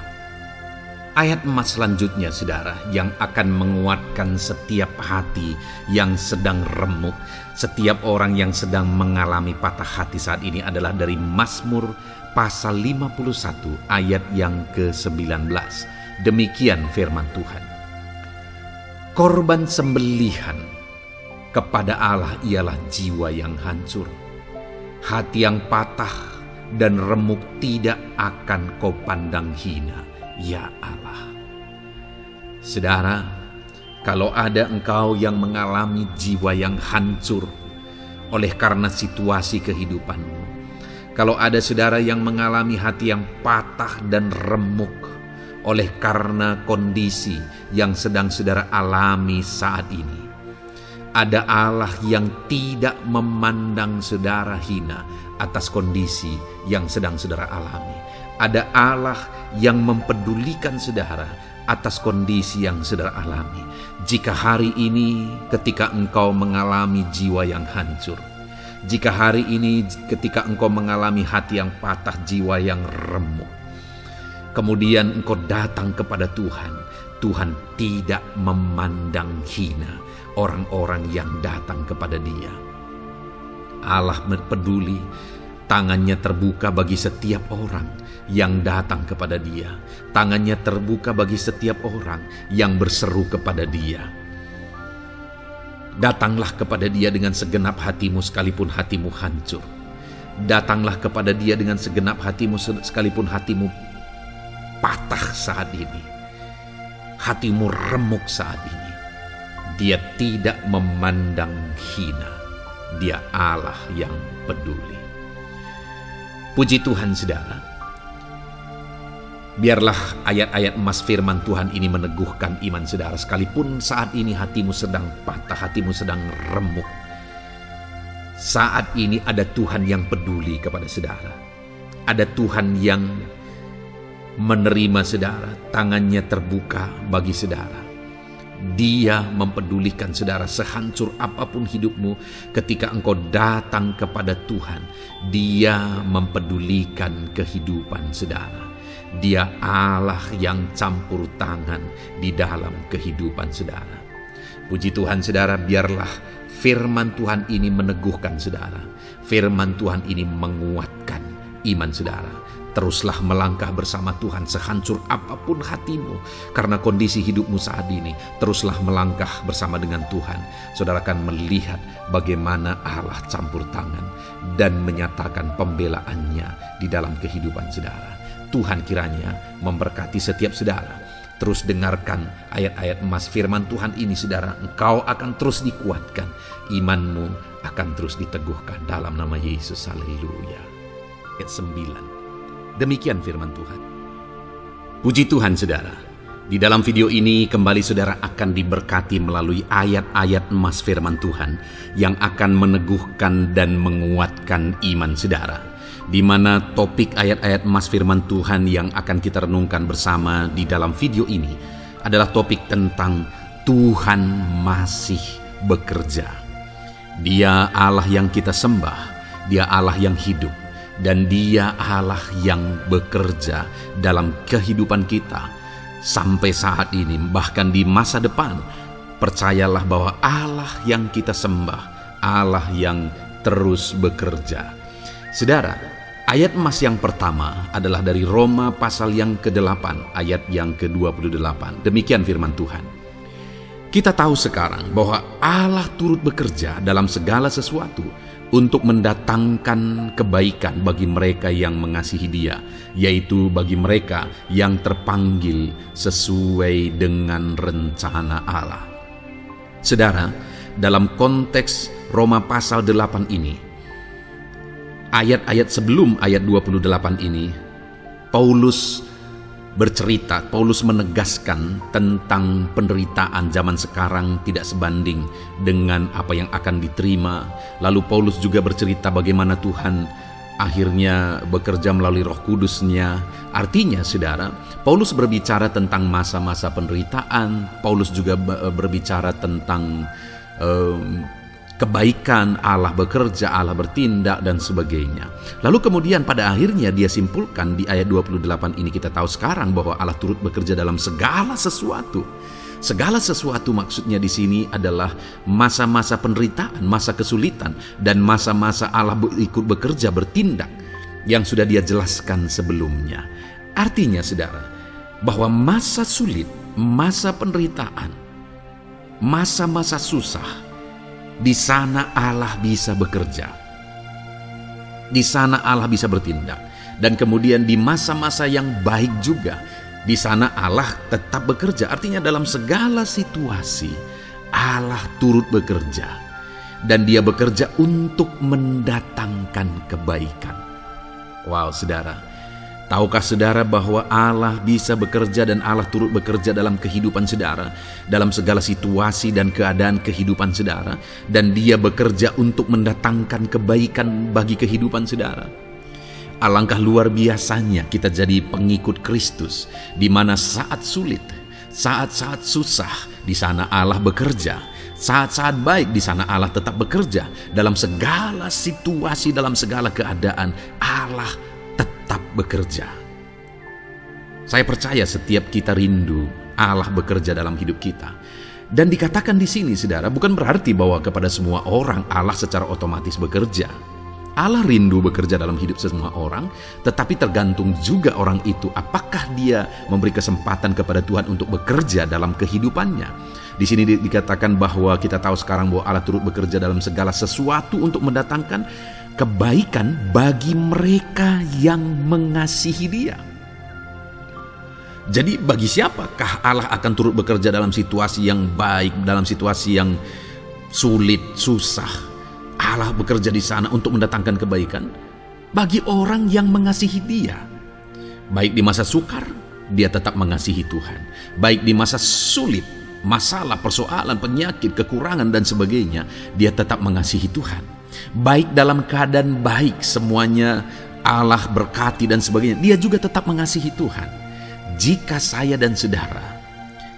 Ayat emas selanjutnya saudara, yang akan menguatkan setiap hati yang sedang remuk, setiap orang yang sedang mengalami patah hati saat ini adalah dari Mazmur pasal 51 ayat yang ke-19. Demikian firman Tuhan. Korban sembelihan kepada Allah ialah jiwa yang hancur. Hati yang patah dan remuk tidak akan kau pandang hina, ya Allah. Saudara, kalau ada engkau yang mengalami jiwa yang hancur oleh karena situasi kehidupanmu, kalau ada saudara yang mengalami hati yang patah dan remuk oleh karena kondisi yang sedang saudara alami saat ini, ada Allah yang tidak memandang saudara hina atas kondisi yang sedang saudara alami. Ada Allah yang mempedulikan saudara atas kondisi yang saudara alami. Jika hari ini ketika engkau mengalami jiwa yang hancur, jika hari ini ketika engkau mengalami hati yang patah, jiwa yang remuk, kemudian engkau datang kepada Tuhan, Tuhan tidak memandang hina orang-orang yang datang kepada Dia. Allah peduli, Tangannya terbuka bagi setiap orang yang datang kepada Dia. Tangannya terbuka bagi setiap orang yang berseru kepada Dia. Datanglah kepada Dia dengan segenap hatimu sekalipun hatimu hancur. Datanglah kepada Dia dengan segenap hatimu sekalipun hatimu patah saat ini. Hatimu remuk saat ini. Dia tidak memandang hina. Dia Allah yang peduli. Puji Tuhan saudara. Biarlah ayat-ayat emas firman Tuhan ini meneguhkan iman saudara. Sekalipun saat ini hatimu sedang patah, hatimu sedang remuk. Saat ini ada Tuhan yang peduli kepada saudara. Ada Tuhan yang menerima saudara, tangannya terbuka bagi saudara. Dia mempedulikan saudara sehancur apapun hidupmu. Ketika engkau datang kepada Tuhan, Dia mempedulikan kehidupan saudara. Dia Allah yang campur tangan di dalam kehidupan saudara. Puji Tuhan saudara, biarlah firman Tuhan ini meneguhkan saudara. Firman Tuhan ini menguatkan iman saudara. Teruslah melangkah bersama Tuhan sehancur apapun hatimu. Karena kondisi hidupmu saat ini, teruslah melangkah bersama dengan Tuhan. Saudara akan melihat bagaimana Allah campur tangan dan menyatakan pembelaannya di dalam kehidupan saudara. Tuhan kiranya memberkati setiap saudara. Terus dengarkan ayat-ayat emas firman Tuhan ini saudara. Engkau akan terus dikuatkan. Imanmu akan terus diteguhkan dalam nama Yesus. Haleluya. Ayat 9. Demikian firman Tuhan. Puji Tuhan saudara. Di dalam video ini kembali saudara akan diberkati melalui ayat-ayat emas firman Tuhan yang akan meneguhkan dan menguatkan iman saudara. Di mana topik ayat-ayat emas firman Tuhan yang akan kita renungkan bersama di dalam video ini adalah topik tentang Tuhan masih bekerja. Dia Allah yang kita sembah, Dia Allah yang hidup, dan Dia Allah yang bekerja dalam kehidupan kita sampai saat ini, bahkan di masa depan. Percayalah bahwa Allah yang kita sembah, Allah yang terus bekerja. Saudara, ayat emas yang pertama adalah dari Roma pasal yang ke-8 ayat yang ke-28. Demikian firman Tuhan. Kita tahu sekarang bahwa Allah turut bekerja dalam segala sesuatu untuk mendatangkan kebaikan bagi mereka yang mengasihi Dia, yaitu bagi mereka yang terpanggil sesuai dengan rencana Allah. Saudara, dalam konteks Roma pasal 8 ini, ayat-ayat sebelum ayat 28 ini, Paulus bercerita, Paulus menegaskan tentang penderitaan zaman sekarang tidak sebanding dengan apa yang akan diterima. Lalu Paulus juga bercerita bagaimana Tuhan akhirnya bekerja melalui Roh Kudus-Nya. Artinya saudara, Paulus berbicara tentang masa-masa penderitaan. Paulus juga berbicara tentang kebaikan, Allah bekerja, Allah bertindak, dan sebagainya. Lalu kemudian pada akhirnya dia simpulkan di ayat 28 ini, kita tahu sekarang bahwa Allah turut bekerja dalam segala sesuatu. Segala sesuatu maksudnya di sini adalah masa-masa penderitaan, masa kesulitan, dan masa-masa Allah ikut bekerja, bertindak, yang sudah dia jelaskan sebelumnya. Artinya saudara, bahwa masa sulit, masa penderitaan, masa-masa susah, di sana Allah bisa bekerja. Di sana Allah bisa bertindak. Dan kemudian di masa-masa yang baik juga, di sana Allah tetap bekerja. Artinya dalam segala situasi Allah turut bekerja. Dan Dia bekerja untuk mendatangkan kebaikan. Wow saudara, tahukah saudara bahwa Allah bisa bekerja dan Allah turut bekerja dalam kehidupan saudara, dalam segala situasi dan keadaan kehidupan saudara, dan Dia bekerja untuk mendatangkan kebaikan bagi kehidupan saudara. Alangkah luar biasanya kita jadi pengikut Kristus, di mana saat sulit, saat-saat susah, di sana Allah bekerja. Saat-saat baik, di sana Allah tetap bekerja. Dalam segala situasi, dalam segala keadaan, Allah tetap bekerja. Saya percaya setiap kita rindu Allah bekerja dalam hidup kita. Dan dikatakan di sini saudara, bukan berarti bahwa kepada semua orang Allah secara otomatis bekerja. Allah rindu bekerja dalam hidup semua orang, tetapi tergantung juga orang itu apakah dia memberi kesempatan kepada Tuhan untuk bekerja dalam kehidupannya. Di sini dikatakan bahwa kita tahu sekarang bahwa Allah turut bekerja dalam segala sesuatu untuk mendatangkan kebaikan bagi mereka yang mengasihi Dia. Jadi bagi siapakah Allah akan turut bekerja dalam situasi yang baik, dalam situasi yang sulit, susah? Allah bekerja di sana untuk mendatangkan kebaikan bagi orang yang mengasihi Dia. Baik di masa sukar, dia tetap mengasihi Tuhan. Baik di masa sulit, masalah, persoalan, penyakit, kekurangan dan sebagainya, dia tetap mengasihi Tuhan. Baik dalam keadaan baik, semuanya Allah berkati dan sebagainya, dia juga tetap mengasihi Tuhan. Jika saya dan saudara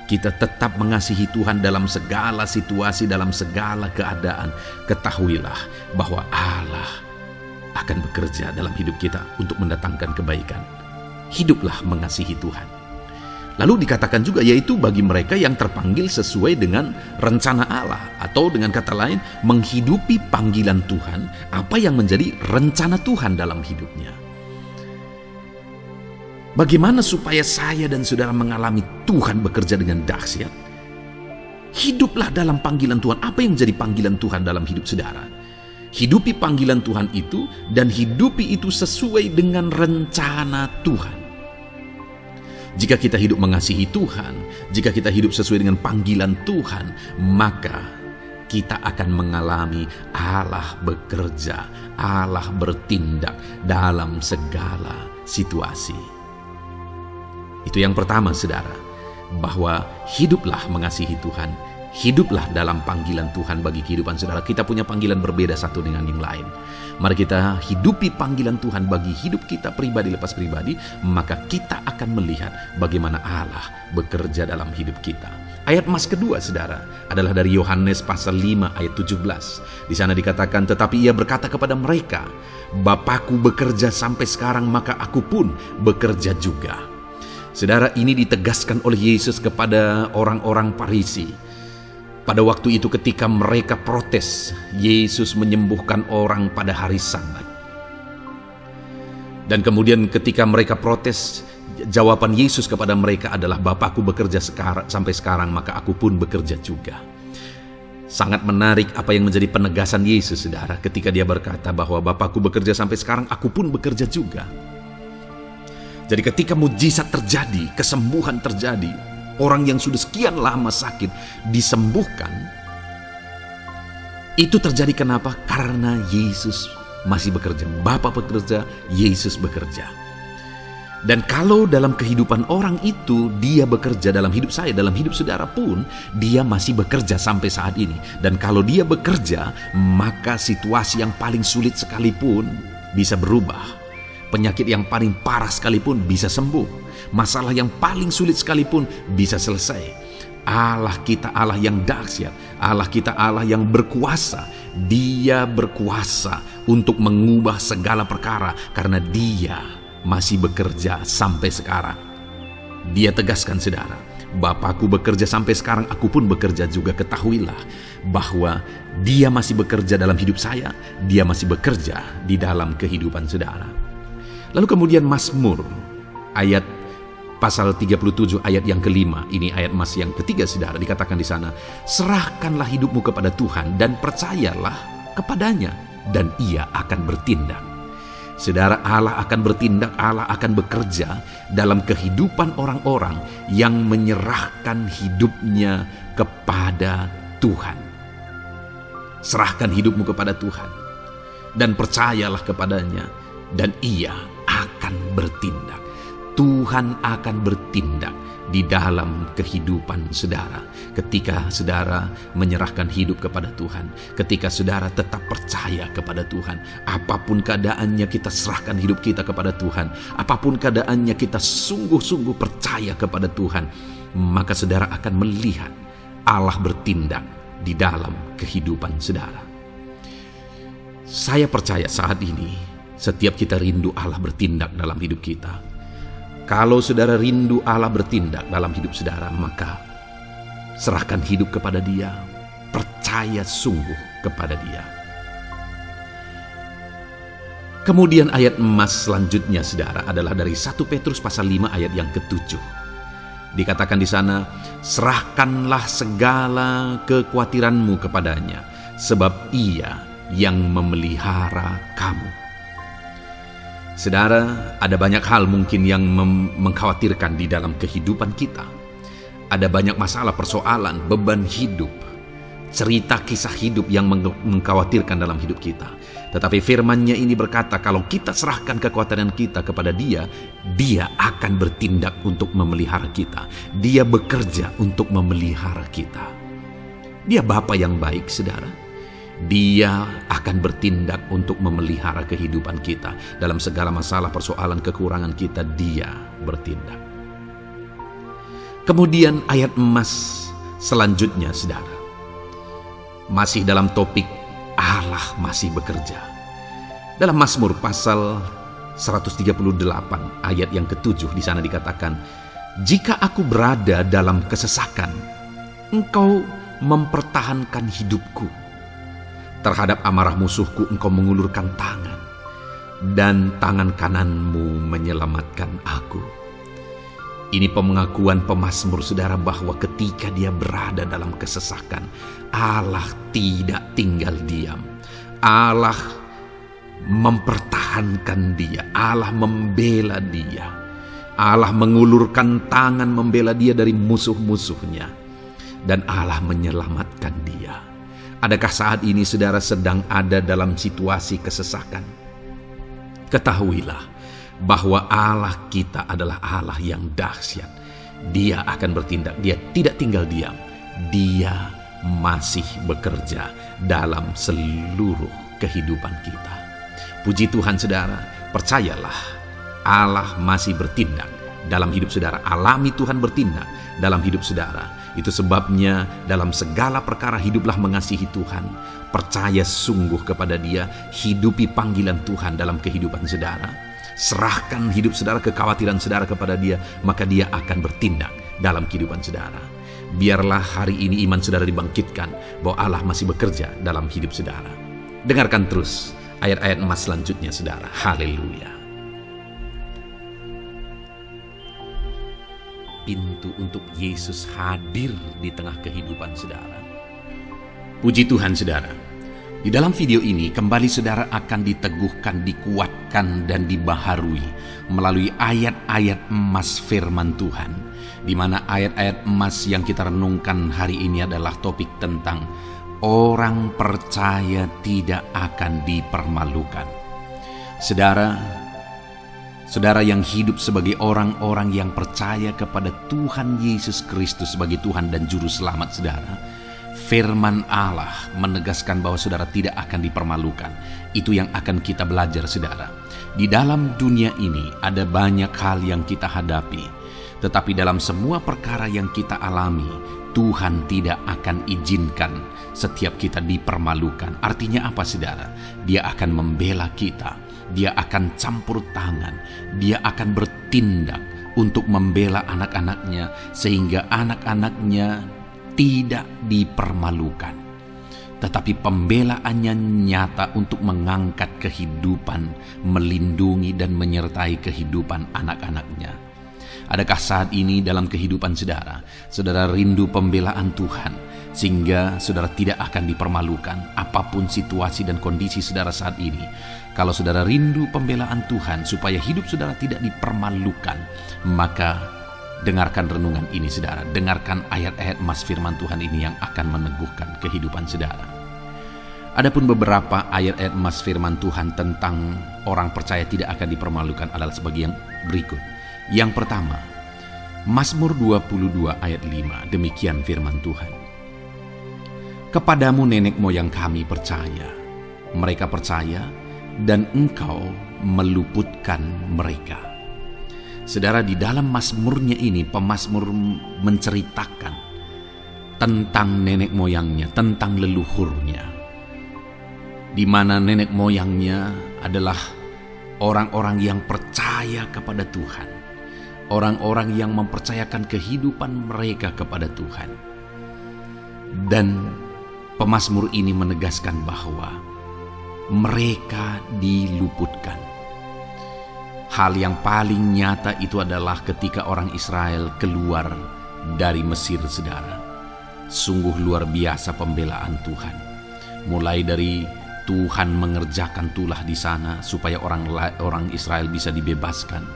kita tetap mengasihi Tuhan dalam segala situasi, dalam segala keadaan, ketahuilah bahwa Allah akan bekerja dalam hidup kita untuk mendatangkan kebaikan. Hiduplah mengasihi Tuhan. Lalu dikatakan juga, yaitu bagi mereka yang terpanggil sesuai dengan rencana Allah, atau dengan kata lain, menghidupi panggilan Tuhan, apa yang menjadi rencana Tuhan dalam hidupnya. Bagaimana supaya saya dan saudara mengalami Tuhan bekerja dengan dahsyat? Hiduplah dalam panggilan Tuhan. Apa yang menjadi panggilan Tuhan dalam hidup saudara? Hidupi panggilan Tuhan itu, dan hidupi itu sesuai dengan rencana Tuhan. Jika kita hidup mengasihi Tuhan, jika kita hidup sesuai dengan panggilan Tuhan, maka kita akan mengalami Allah bekerja, Allah bertindak dalam segala situasi. Itu yang pertama, saudara, bahwa hiduplah mengasihi Tuhan, hiduplah dalam panggilan Tuhan bagi kehidupan saudara. Kita punya panggilan berbeda satu dengan yang lain. Mari kita hidupi panggilan Tuhan bagi hidup kita pribadi lepas pribadi, maka kita akan melihat bagaimana Allah bekerja dalam hidup kita. Ayat emas kedua, saudara, adalah dari Yohanes pasal 5 ayat 17. Di sana dikatakan, tetapi ia berkata kepada mereka, Bapakku bekerja sampai sekarang, maka aku pun bekerja juga. Saudara, ini ditegaskan oleh Yesus kepada orang-orang Farisi. Pada waktu itu ketika mereka protes, Yesus menyembuhkan orang pada hari Sabat. Dan kemudian ketika mereka protes, jawaban Yesus kepada mereka adalah, Bapakku bekerja sampai sekarang, maka aku pun bekerja juga. Sangat menarik apa yang menjadi penegasan Yesus, saudara, ketika dia berkata bahwa Bapakku bekerja sampai sekarang, aku pun bekerja juga. Jadi ketika mujizat terjadi, kesembuhan terjadi, orang yang sudah sekian lama sakit disembuhkan, itu terjadi kenapa? Karena Yesus masih bekerja. Bapa bekerja, Yesus bekerja. Dan kalau dalam kehidupan orang itu, dia bekerja dalam hidup saya, dalam hidup saudara pun, dia masih bekerja sampai saat ini. Dan kalau dia bekerja, maka situasi yang paling sulit sekalipun bisa berubah. Penyakit yang paling parah sekalipun bisa sembuh. Masalah yang paling sulit sekalipun bisa selesai. Allah kita Allah yang dahsyat. Allah kita Allah yang berkuasa. Dia berkuasa untuk mengubah segala perkara karena Dia masih bekerja sampai sekarang. Dia tegaskan, saudara, Bapakku bekerja sampai sekarang, aku pun bekerja juga. Ketahuilah bahwa Dia masih bekerja dalam hidup saya. Dia masih bekerja di dalam kehidupan saudara. Lalu kemudian Mazmur ayat pasal 37 ayat yang kelima, ini ayat emas yang ketiga, saudara, dikatakan di sana, serahkanlah hidupmu kepada Tuhan dan percayalah kepadanya dan Ia akan bertindak. Saudara, Allah akan bertindak, Allah akan bekerja dalam kehidupan orang-orang yang menyerahkan hidupnya kepada Tuhan. Serahkan hidupmu kepada Tuhan dan percayalah kepadanya dan Ia akan bertindak. Tuhan akan bertindak di dalam kehidupan saudara. Ketika saudara menyerahkan hidup kepada Tuhan, ketika saudara tetap percaya kepada Tuhan, apapun keadaannya kita serahkan hidup kita kepada Tuhan, apapun keadaannya kita sungguh-sungguh percaya kepada Tuhan, maka saudara akan melihat Allah bertindak di dalam kehidupan saudara. Saya percaya saat ini setiap kita rindu Allah bertindak dalam hidup kita. Kalau saudara rindu Allah bertindak dalam hidup saudara, maka serahkan hidup kepada Dia, percaya sungguh kepada Dia. Kemudian ayat emas selanjutnya, saudara, adalah dari 1 Petrus pasal 5 ayat yang ke-7. Dikatakan di sana, serahkanlah segala kekhawatiranmu kepadanya, sebab Ia yang memelihara kamu. Saudara, ada banyak hal mungkin yang mengkhawatirkan di dalam kehidupan kita. Ada banyak masalah, persoalan, beban hidup, cerita kisah hidup yang mengkhawatirkan dalam hidup kita. Tetapi firman-Nya ini berkata, kalau kita serahkan kekhawatiran kita kepada Dia, Dia akan bertindak untuk memelihara kita. Dia bekerja untuk memelihara kita. Dia Bapa yang baik, saudara. Dia akan bertindak untuk memelihara kehidupan kita. Dalam segala masalah, persoalan, kekurangan kita, Dia bertindak. Kemudian ayat emas selanjutnya, saudara, masih dalam topik Allah masih bekerja. Dalam Mazmur pasal 138 ayat yang ke-7 di sana dikatakan, jika aku berada dalam kesesakan, Engkau mempertahankan hidupku. Terhadap amarah musuhku Engkau mengulurkan tangan, dan tangan kananmu menyelamatkan aku. Ini pengakuan pemazmur, saudara, bahwa ketika dia berada dalam kesesakan, Allah tidak tinggal diam. Allah mempertahankan dia. Allah membela dia. Allah mengulurkan tangan membela dia dari musuh-musuhnya. Dan Allah menyelamatkan dia. Adakah saat ini saudara sedang ada dalam situasi kesesakan? Ketahuilah bahwa Allah kita adalah Allah yang dahsyat. Dia akan bertindak, Dia tidak tinggal diam. Dia masih bekerja dalam seluruh kehidupan kita. Puji Tuhan, saudara, percayalah, Allah masih bertindak dalam hidup saudara. Alami Tuhan bertindak dalam hidup saudara. Itu sebabnya dalam segala perkara hiduplah mengasihi Tuhan. Percaya sungguh kepada Dia, hidupi panggilan Tuhan dalam kehidupan saudara. Serahkan hidup saudara, kekhawatiran saudara kepada Dia, maka Dia akan bertindak dalam kehidupan saudara. Biarlah hari ini iman saudara dibangkitkan bahwa Allah masih bekerja dalam hidup saudara. Dengarkan terus ayat-ayat emas selanjutnya, saudara. Haleluya. Pintu untuk Yesus hadir di tengah kehidupan saudara. Puji Tuhan, saudara. Di dalam video ini kembali saudara akan diteguhkan, dikuatkan, dan dibaharui melalui ayat-ayat emas firman Tuhan, di mana ayat-ayat emas yang kita renungkan hari ini adalah topik tentang orang percaya tidak akan dipermalukan. Saudara yang hidup sebagai orang-orang yang percaya kepada Tuhan Yesus Kristus sebagai Tuhan dan Juru Selamat saudara, firman Allah menegaskan bahwa saudara tidak akan dipermalukan. Itu yang akan kita belajar, saudara. Di dalam dunia ini ada banyak hal yang kita hadapi, tetapi dalam semua perkara yang kita alami, Tuhan tidak akan izinkan setiap kita dipermalukan. Artinya apa, saudara? Dia akan membela kita. Dia akan campur tangan. Dia akan bertindak untuk membela anak-anaknya, sehingga anak-anaknya tidak dipermalukan. Tetapi pembelaannya nyata untuk mengangkat kehidupan, melindungi dan menyertai kehidupan anak-anaknya. Adakah saat ini dalam kehidupan saudara, saudara rindu pembelaan Tuhan, sehingga saudara tidak akan dipermalukan apapun situasi dan kondisi saudara saat ini? Kalau saudara rindu pembelaan Tuhan supaya hidup saudara tidak dipermalukan, maka dengarkan renungan ini, saudara. Dengarkan ayat-ayat emas firman Tuhan ini yang akan meneguhkan kehidupan saudara. Adapun beberapa ayat-ayat emas firman Tuhan tentang orang percaya tidak akan dipermalukan adalah sebagai yang berikut. Yang pertama, Mazmur 22 ayat 5, demikian firman Tuhan. Kepadamu nenek moyang kami percaya, mereka percaya, dan Engkau meluputkan mereka. Saudara, di dalam mazmurnya ini, pemazmur menceritakan tentang nenek moyangnya, tentang leluhurnya, di mana nenek moyangnya adalah orang-orang yang percaya kepada Tuhan, orang-orang yang mempercayakan kehidupan mereka kepada Tuhan. Dan pemazmur ini menegaskan bahwa mereka diluputkan. Hal yang paling nyata itu adalah ketika orang Israel keluar dari Mesir, saudara. Sungguh luar biasa pembelaan Tuhan. Mulai dari Tuhan mengerjakan tulah di sana supaya orang Israel bisa dibebaskan.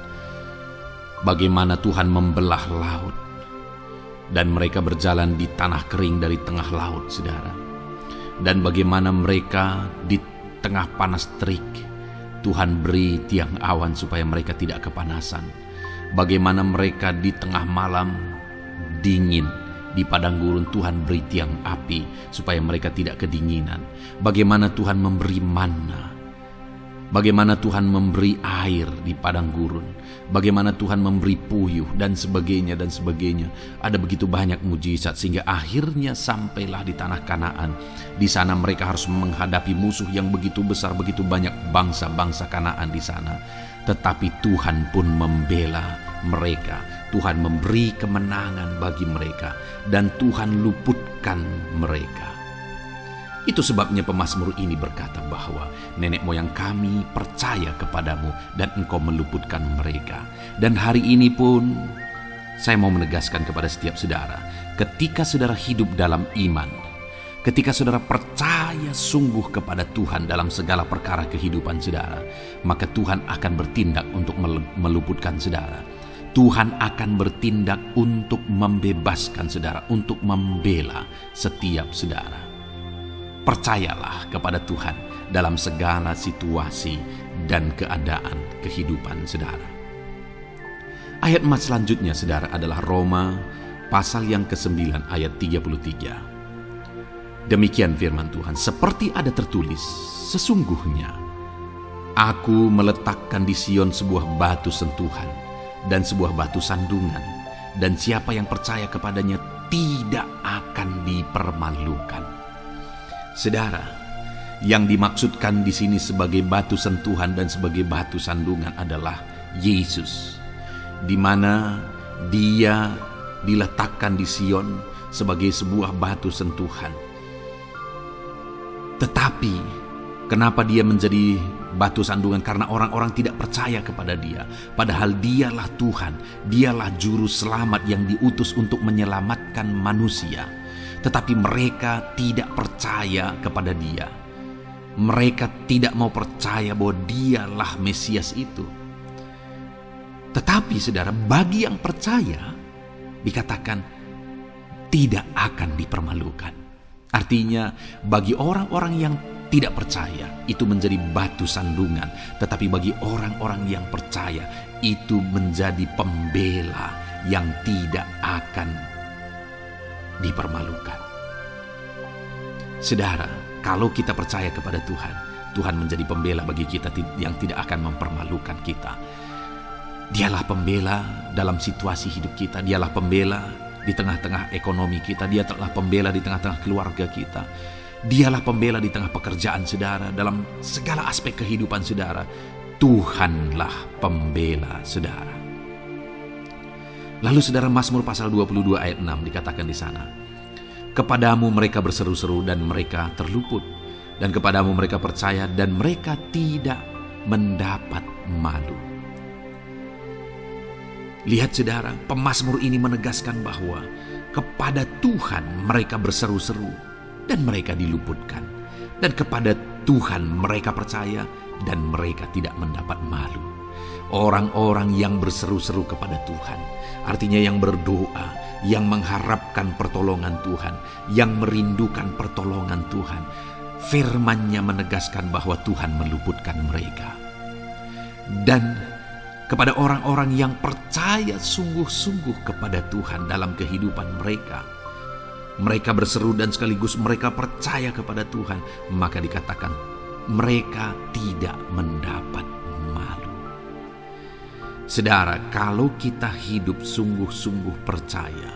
Bagaimana Tuhan membelah laut dan mereka berjalan di tanah kering dari tengah laut, saudara. Dan bagaimana mereka di tengah panas terik, Tuhan beri tiang awan supaya mereka tidak kepanasan. Bagaimana mereka di tengah malam dingin, di padang gurun Tuhan beri tiang api supaya mereka tidak kedinginan. Bagaimana Tuhan memberi manna. Bagaimana Tuhan memberi air di padang gurun. Bagaimana Tuhan memberi puyuh dan sebagainya dan sebagainya. Ada begitu banyak mujizat sehingga akhirnya sampailah di tanah Kanaan. Di sana mereka harus menghadapi musuh yang begitu besar, begitu banyak bangsa-bangsa Kanaan di sana. Tetapi Tuhan pun membela mereka. Tuhan memberi kemenangan bagi mereka dan Tuhan luputkan mereka. Itu sebabnya pemazmur ini berkata bahwa nenek moyang kami percaya kepadamu dan engkau meluputkan mereka. Dan hari ini pun saya mau menegaskan kepada setiap saudara, ketika saudara hidup dalam iman, ketika saudara percaya sungguh kepada Tuhan dalam segala perkara kehidupan saudara, maka Tuhan akan bertindak untuk meluputkan saudara. Tuhan akan bertindak untuk membebaskan saudara, untuk membela setiap saudara. Percayalah kepada Tuhan dalam segala situasi dan keadaan kehidupan saudara. Ayat emas selanjutnya saudara adalah Roma pasal yang ke-9 ayat 33. Demikian firman Tuhan, seperti ada tertulis, sesungguhnya aku meletakkan di Sion sebuah batu sentuhan dan sebuah batu sandungan, dan siapa yang percaya kepadanya tidak akan dipermalukan. Saudara, yang dimaksudkan di sini sebagai batu sentuhan dan sebagai batu sandungan adalah Yesus, di mana Dia diletakkan di Sion sebagai sebuah batu sentuhan. Tetapi kenapa Dia menjadi batu sandungan? Karena orang-orang tidak percaya kepada Dia, padahal Dialah Tuhan, Dialah juru selamat yang diutus untuk menyelamatkan manusia. Tetapi mereka tidak percaya kepada Dia. Mereka tidak mau percaya bahwa Dialah Mesias itu. Tetapi saudara, bagi yang percaya dikatakan tidak akan dipermalukan. Artinya bagi orang-orang yang tidak percaya itu menjadi batu sandungan, tetapi bagi orang-orang yang percaya itu menjadi pembela yang tidak akan dipermalukan. Saudara, kalau kita percaya kepada Tuhan, Tuhan menjadi pembela bagi kita yang tidak akan mempermalukan kita. Dialah pembela dalam situasi hidup kita, Dialah pembela di tengah-tengah ekonomi kita, Dialah pembela di tengah-tengah keluarga kita, Dialah pembela di tengah pekerjaan saudara, dalam segala aspek kehidupan saudara. Tuhanlah pembela saudara. Lalu saudara, Mazmur pasal 22 ayat 6 dikatakan di sana, kepadamu mereka berseru-seru dan mereka terluput, dan kepadamu mereka percaya dan mereka tidak mendapat malu. Lihat saudara, pemazmur ini menegaskan bahwa kepada Tuhan mereka berseru-seru dan mereka diluputkan, dan kepada Tuhan mereka percaya dan mereka tidak mendapat malu. Orang-orang yang berseru-seru kepada Tuhan, artinya yang berdoa, yang mengharapkan pertolongan Tuhan, yang merindukan pertolongan Tuhan, firman-Nya menegaskan bahwa Tuhan meluputkan mereka. Dan kepada orang-orang yang percaya sungguh-sungguh kepada Tuhan dalam kehidupan mereka, mereka berseru dan sekaligus mereka percaya kepada Tuhan, maka dikatakan mereka tidak mendapat malu. Saudara, kalau kita hidup sungguh-sungguh percaya,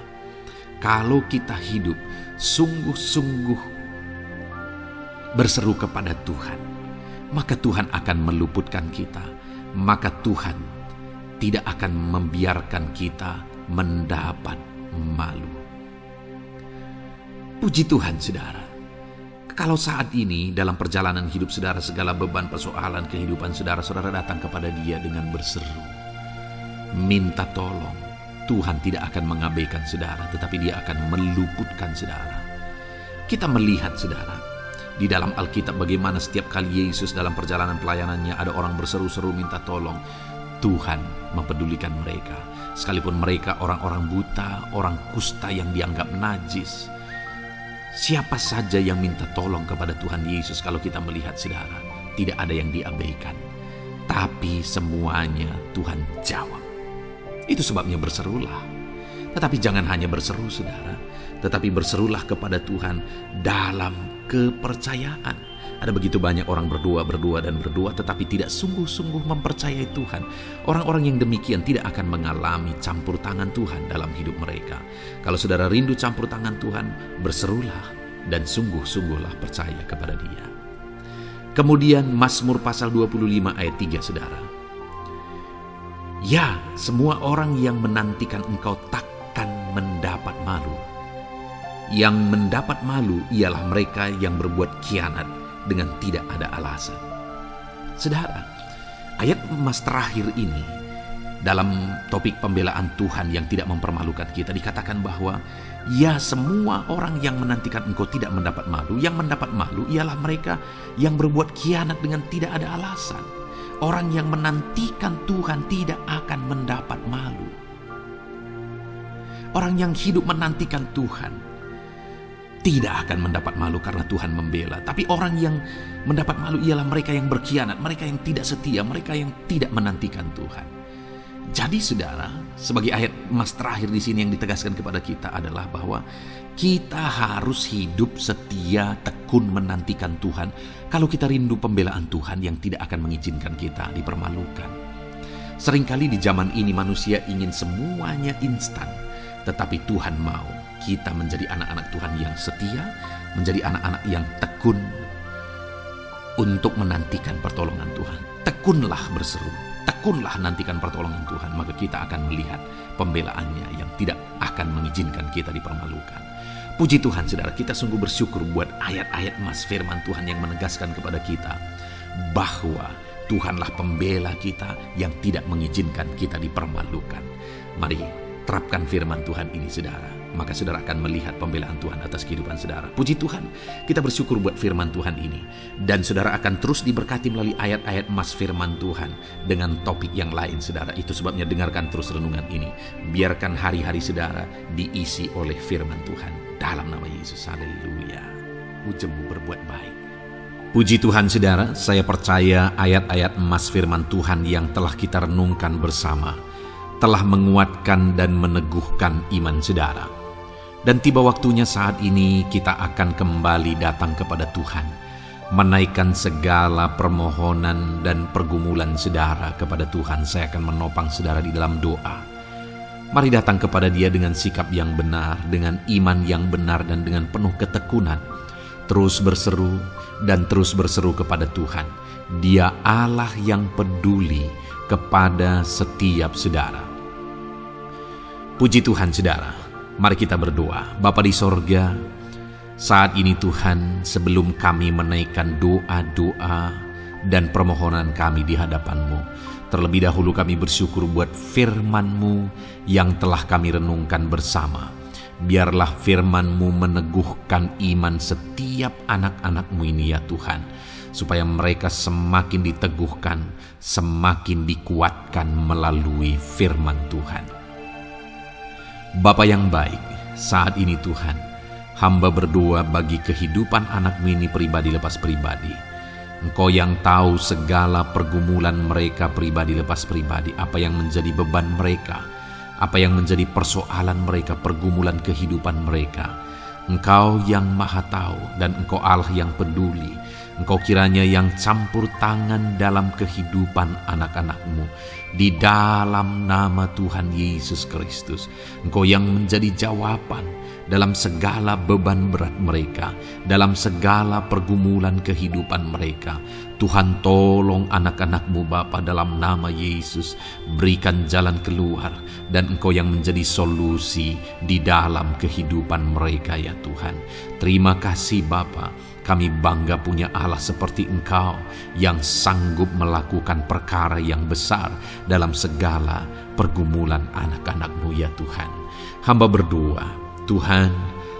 kalau kita hidup sungguh-sungguh berseru kepada Tuhan, maka Tuhan akan meluputkan kita. Maka Tuhan tidak akan membiarkan kita mendapat malu. Puji Tuhan saudara, Kalau saat ini dalam perjalanan hidup saudara, segala beban persoalan kehidupan saudara datang kepada Dia dengan berseru, minta tolong, Tuhan tidak akan mengabaikan saudara, tetapi Dia akan meluputkan saudara. Kita melihat saudara, di dalam Alkitab bagaimana setiap kali Yesus dalam perjalanan pelayanannya ada orang berseru-seru minta tolong, Tuhan mempedulikan mereka. Sekalipun mereka orang-orang buta, orang kusta yang dianggap najis. Siapa saja yang minta tolong kepada Tuhan Yesus, kalau kita melihat saudara, tidak ada yang diabaikan. Tapi semuanya Tuhan jawab. Itu sebabnya berserulah. Tetapi jangan hanya berseru saudara, tetapi berserulah kepada Tuhan dalam kepercayaan. Ada begitu banyak orang berdoa, tetapi tidak sungguh-sungguh mempercayai Tuhan. Orang-orang yang demikian tidak akan mengalami campur tangan Tuhan dalam hidup mereka. Kalau saudara rindu campur tangan Tuhan, berserulah dan sungguh-sungguhlah percaya kepada Dia. Kemudian Mazmur pasal 25 ayat 3 saudara. Ya, semua orang yang menantikan Engkau takkan mendapat malu. Yang mendapat malu ialah mereka yang berbuat khianat dengan tidak ada alasan. Saudara, ayat emas terakhir ini dalam topik pembelaan Tuhan yang tidak mempermalukan kita, dikatakan bahwa ya, semua orang yang menantikan Engkau tidak mendapat malu. Yang mendapat malu ialah mereka yang berbuat khianat dengan tidak ada alasan. Orang yang menantikan Tuhan tidak akan mendapat malu. Orang yang hidup menantikan Tuhan tidak akan mendapat malu karena Tuhan membela. Tapi orang yang mendapat malu ialah mereka yang berkhianat, mereka yang tidak setia, mereka yang tidak menantikan Tuhan. Jadi saudara, sebagai ayat emas terakhir di sini yang ditegaskan kepada kita adalah bahwa kita harus hidup setia, tekun menantikan Tuhan. Kalau kita rindu pembelaan Tuhan yang tidak akan mengizinkan kita dipermalukan. Seringkali di zaman ini manusia ingin semuanya instan, tetapi Tuhan mau kita menjadi anak-anak Tuhan yang setia, menjadi anak-anak yang tekun untuk menantikan pertolongan Tuhan. Tekunlah berseru, tekunlah nantikan pertolongan Tuhan, maka kita akan melihat pembelaannya yang tidak akan mengizinkan kita dipermalukan. Puji Tuhan saudara, kita sungguh bersyukur buat ayat-ayat emas firman Tuhan yang menegaskan kepada kita bahwa Tuhanlah pembela kita yang tidak mengizinkan kita dipermalukan. Mari terapkan firman Tuhan ini saudara, maka saudara akan melihat pembelaan Tuhan atas kehidupan saudara. Puji Tuhan, kita bersyukur buat firman Tuhan ini. Dan saudara akan terus diberkati melalui ayat-ayat emas firman Tuhan dengan topik yang lain saudara. Itu sebabnya dengarkan terus renungan ini. Biarkan hari-hari saudara diisi oleh firman Tuhan. Dalam nama Yesus, haleluya. Ujungmu berbuat baik. Puji Tuhan saudara, saya percaya ayat-ayat emas firman Tuhan yang telah kita renungkan bersama telah menguatkan dan meneguhkan iman saudara. Dan tiba waktunya saat ini kita akan kembali datang kepada Tuhan, menaikkan segala permohonan dan pergumulan saudara kepada Tuhan. Saya akan menopang saudara di dalam doa. Mari datang kepada Dia dengan sikap yang benar, dengan iman yang benar, dan dengan penuh ketekunan. Terus berseru dan terus berseru kepada Tuhan. Dia Allah yang peduli kepada setiap saudara. Puji Tuhan saudara, mari kita berdoa. Bapa di sorga, saat ini Tuhan, sebelum kami menaikkan doa-doa dan permohonan kami di hadapan-Mu, terlebih dahulu kami bersyukur buat firman-Mu yang telah kami renungkan bersama. Biarlah firman-Mu meneguhkan iman setiap anak-anak-Mu ini ya Tuhan, supaya mereka semakin diteguhkan, semakin dikuatkan melalui firman Tuhan. Bapa yang baik, saat ini Tuhan, hamba berdoa bagi kehidupan anak-Mu ini pribadi lepas pribadi. Engkau yang tahu segala pergumulan mereka pribadi lepas pribadi, apa yang menjadi beban mereka, apa yang menjadi persoalan mereka, pergumulan kehidupan mereka. Engkau yang maha tahu dan Engkau Allah yang peduli. Engkau kiranya yang campur tangan dalam kehidupan anak-anak-Mu. Di dalam nama Tuhan Yesus Kristus, Engkau yang menjadi jawaban dalam segala beban berat mereka, dalam segala pergumulan kehidupan mereka. Tuhan, tolong anak-anak-Mu Bapa, dalam nama Yesus. Berikan jalan keluar, dan Engkau yang menjadi solusi di dalam kehidupan mereka ya Tuhan. Terima kasih Bapa. Kami bangga punya Allah seperti Engkau yang sanggup melakukan perkara yang besar dalam segala pergumulan anak-anak-Mu ya Tuhan. Hamba berdoa, Tuhan,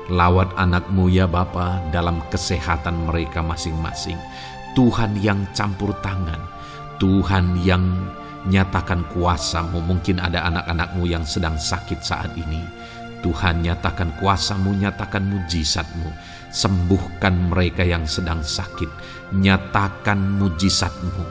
lawat anak-Mu ya Bapa dalam kesehatan mereka masing-masing. Tuhan yang campur tangan, Tuhan yang nyatakan kuasa-Mu. Mungkin ada anak-anak-Mu yang sedang sakit saat ini. Tuhan, nyatakan kuasa-Mu, nyatakan mujizat-Mu. Sembuhkan mereka yang sedang sakit. Nyatakan mujizat-Mu.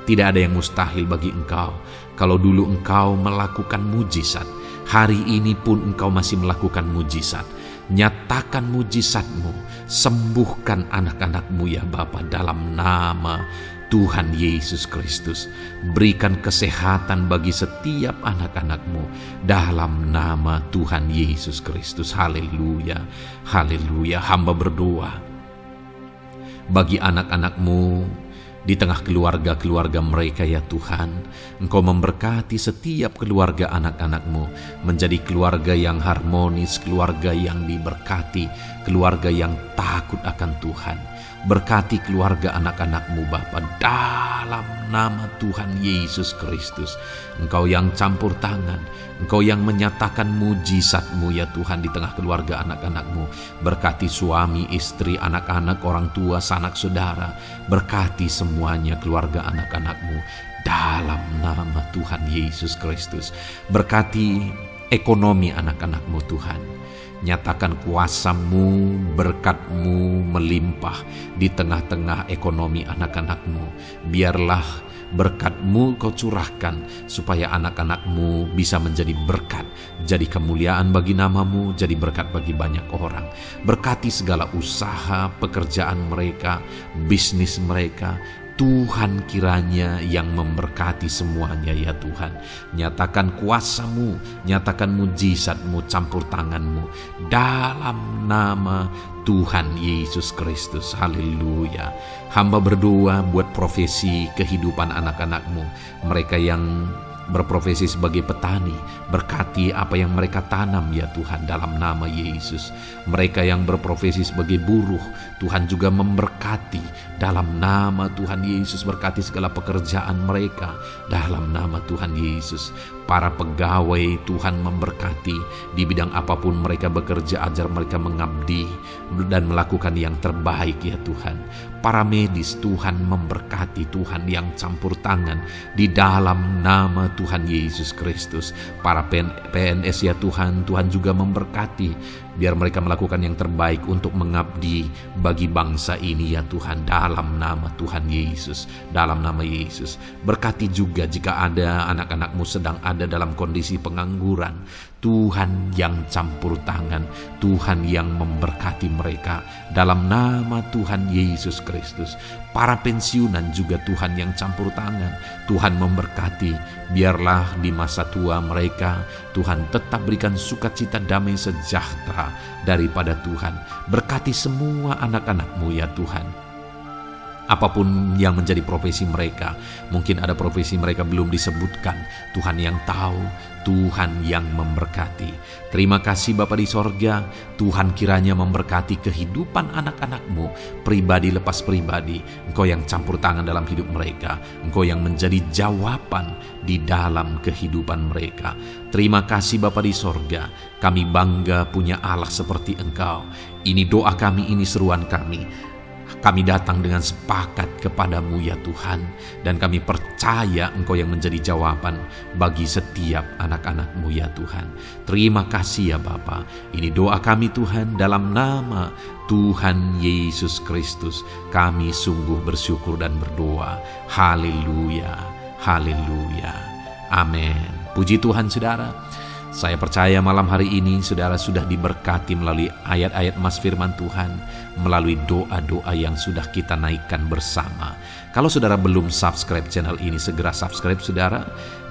Tidak ada yang mustahil bagi Engkau. Kalau dulu Engkau melakukan mujizat, hari ini pun Engkau masih melakukan mujizat. Nyatakan mujizat-Mu. Sembuhkan anak-anak-Mu ya Bapa, dalam nama Tuhan Yesus Kristus. Berikan kesehatan bagi setiap anak-anak-Mu dalam nama Tuhan Yesus Kristus. Haleluya, haleluya. Hamba berdoa bagi anak-anak-Mu di tengah keluarga-keluarga mereka ya Tuhan. Engkau memberkati setiap keluarga anak-anak-Mu menjadi keluarga yang harmonis, keluarga yang diberkati, keluarga yang takut akan Tuhan. Berkati keluarga anak-anak-Mu Bapa dalam nama Tuhan Yesus Kristus. Engkau yang campur tangan, Engkau yang menyatakan mujizat-Mu ya Tuhan di tengah keluarga anak-anak-Mu. Berkati suami, istri, anak-anak, orang tua, sanak saudara. Berkati semuanya keluarga anak-anak-Mu dalam nama Tuhan Yesus Kristus. Berkati ekonomi anak-anak-Mu Tuhan. Nyatakan kuasa-Mu, berkat-Mu melimpah di tengah-tengah ekonomi anak-anak-Mu. Biarlah berkat-Mu Kau curahkan supaya anak-anak-Mu bisa menjadi berkat, jadi kemuliaan bagi nama-Mu, jadi berkat bagi banyak orang. Berkati segala usaha, pekerjaan mereka, bisnis mereka. Tuhan kiranya yang memberkati semuanya ya Tuhan. Nyatakan kuasa-Mu, nyatakan mujizat-Mu, campur tangan-Mu dalam nama Tuhan Yesus Kristus. Haleluya. Hamba berdoa buat profesi kehidupan anak-anak-Mu, mereka yang berprofesi sebagai petani. Berkati apa yang mereka tanam ya Tuhan dalam nama Yesus. Mereka yang berprofesi sebagai buruh, Tuhan juga memberkati dalam nama Tuhan Yesus. Berkati segala pekerjaan mereka dalam nama Tuhan Yesus. Para pegawai Tuhan memberkati di bidang apapun mereka bekerja, ajar mereka mengabdi dan melakukan yang terbaik ya Tuhan. Para medis Tuhan memberkati, Tuhan yang campur tangan di dalam nama Tuhan Yesus Kristus. Para PNS ya Tuhan, Tuhan juga memberkati, biar mereka melakukan yang terbaik untuk mengabdi bagi bangsa ini ya Tuhan, dalam nama Tuhan Yesus, dalam nama Yesus. Berkati juga jika ada anak-anak-Mu sedang ada dalam kondisi pengangguran, Tuhan yang campur tangan, Tuhan yang memberkati mereka dalam nama Tuhan Yesus Kristus. Para pensiunan juga Tuhan yang campur tangan, Tuhan memberkati, biarlah di masa tua mereka Tuhan tetap berikan sukacita, damai, sejahtera daripada Tuhan. Berkati semua anak-anak-Mu ya Tuhan. Apapun yang menjadi profesi mereka, mungkin ada profesi mereka belum disebutkan, Tuhan yang tahu, Tuhan yang memberkati. Terima kasih Bapa di sorga, Tuhan kiranya memberkati kehidupan anak-anak-Mu, pribadi lepas pribadi. Engkau yang campur tangan dalam hidup mereka, Engkau yang menjadi jawaban di dalam kehidupan mereka. Terima kasih Bapa di sorga, kami bangga punya Allah seperti Engkau. Ini doa kami, ini seruan kami. Kami datang dengan sepakat kepadamu ya Tuhan, dan kami percaya Engkau yang menjadi jawaban bagi setiap anak-anak-Mu ya Tuhan. Terima kasih ya Bapa. Ini doa kami Tuhan, dalam nama Tuhan Yesus Kristus. Kami sungguh bersyukur dan berdoa. Haleluya, haleluya, amin. Puji Tuhan saudara. Saya percaya malam hari ini saudara sudah diberkati melalui ayat-ayat Mas firman Tuhan, melalui doa-doa yang sudah kita naikkan bersama. Kalau saudara belum subscribe channel ini, segera subscribe saudara,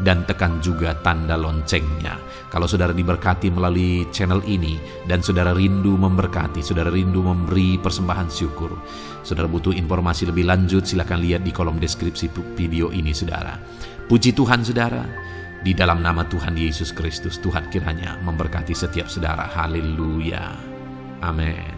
dan tekan juga tanda loncengnya. Kalau saudara diberkati melalui channel ini, dan saudara rindu memberkati, saudara rindu memberi persembahan syukur, saudara butuh informasi lebih lanjut, silakan lihat di kolom deskripsi video ini saudara. Puji Tuhan saudara. Di dalam nama Tuhan Yesus Kristus, Tuhan kiranya memberkati setiap saudara. Haleluya. Amin.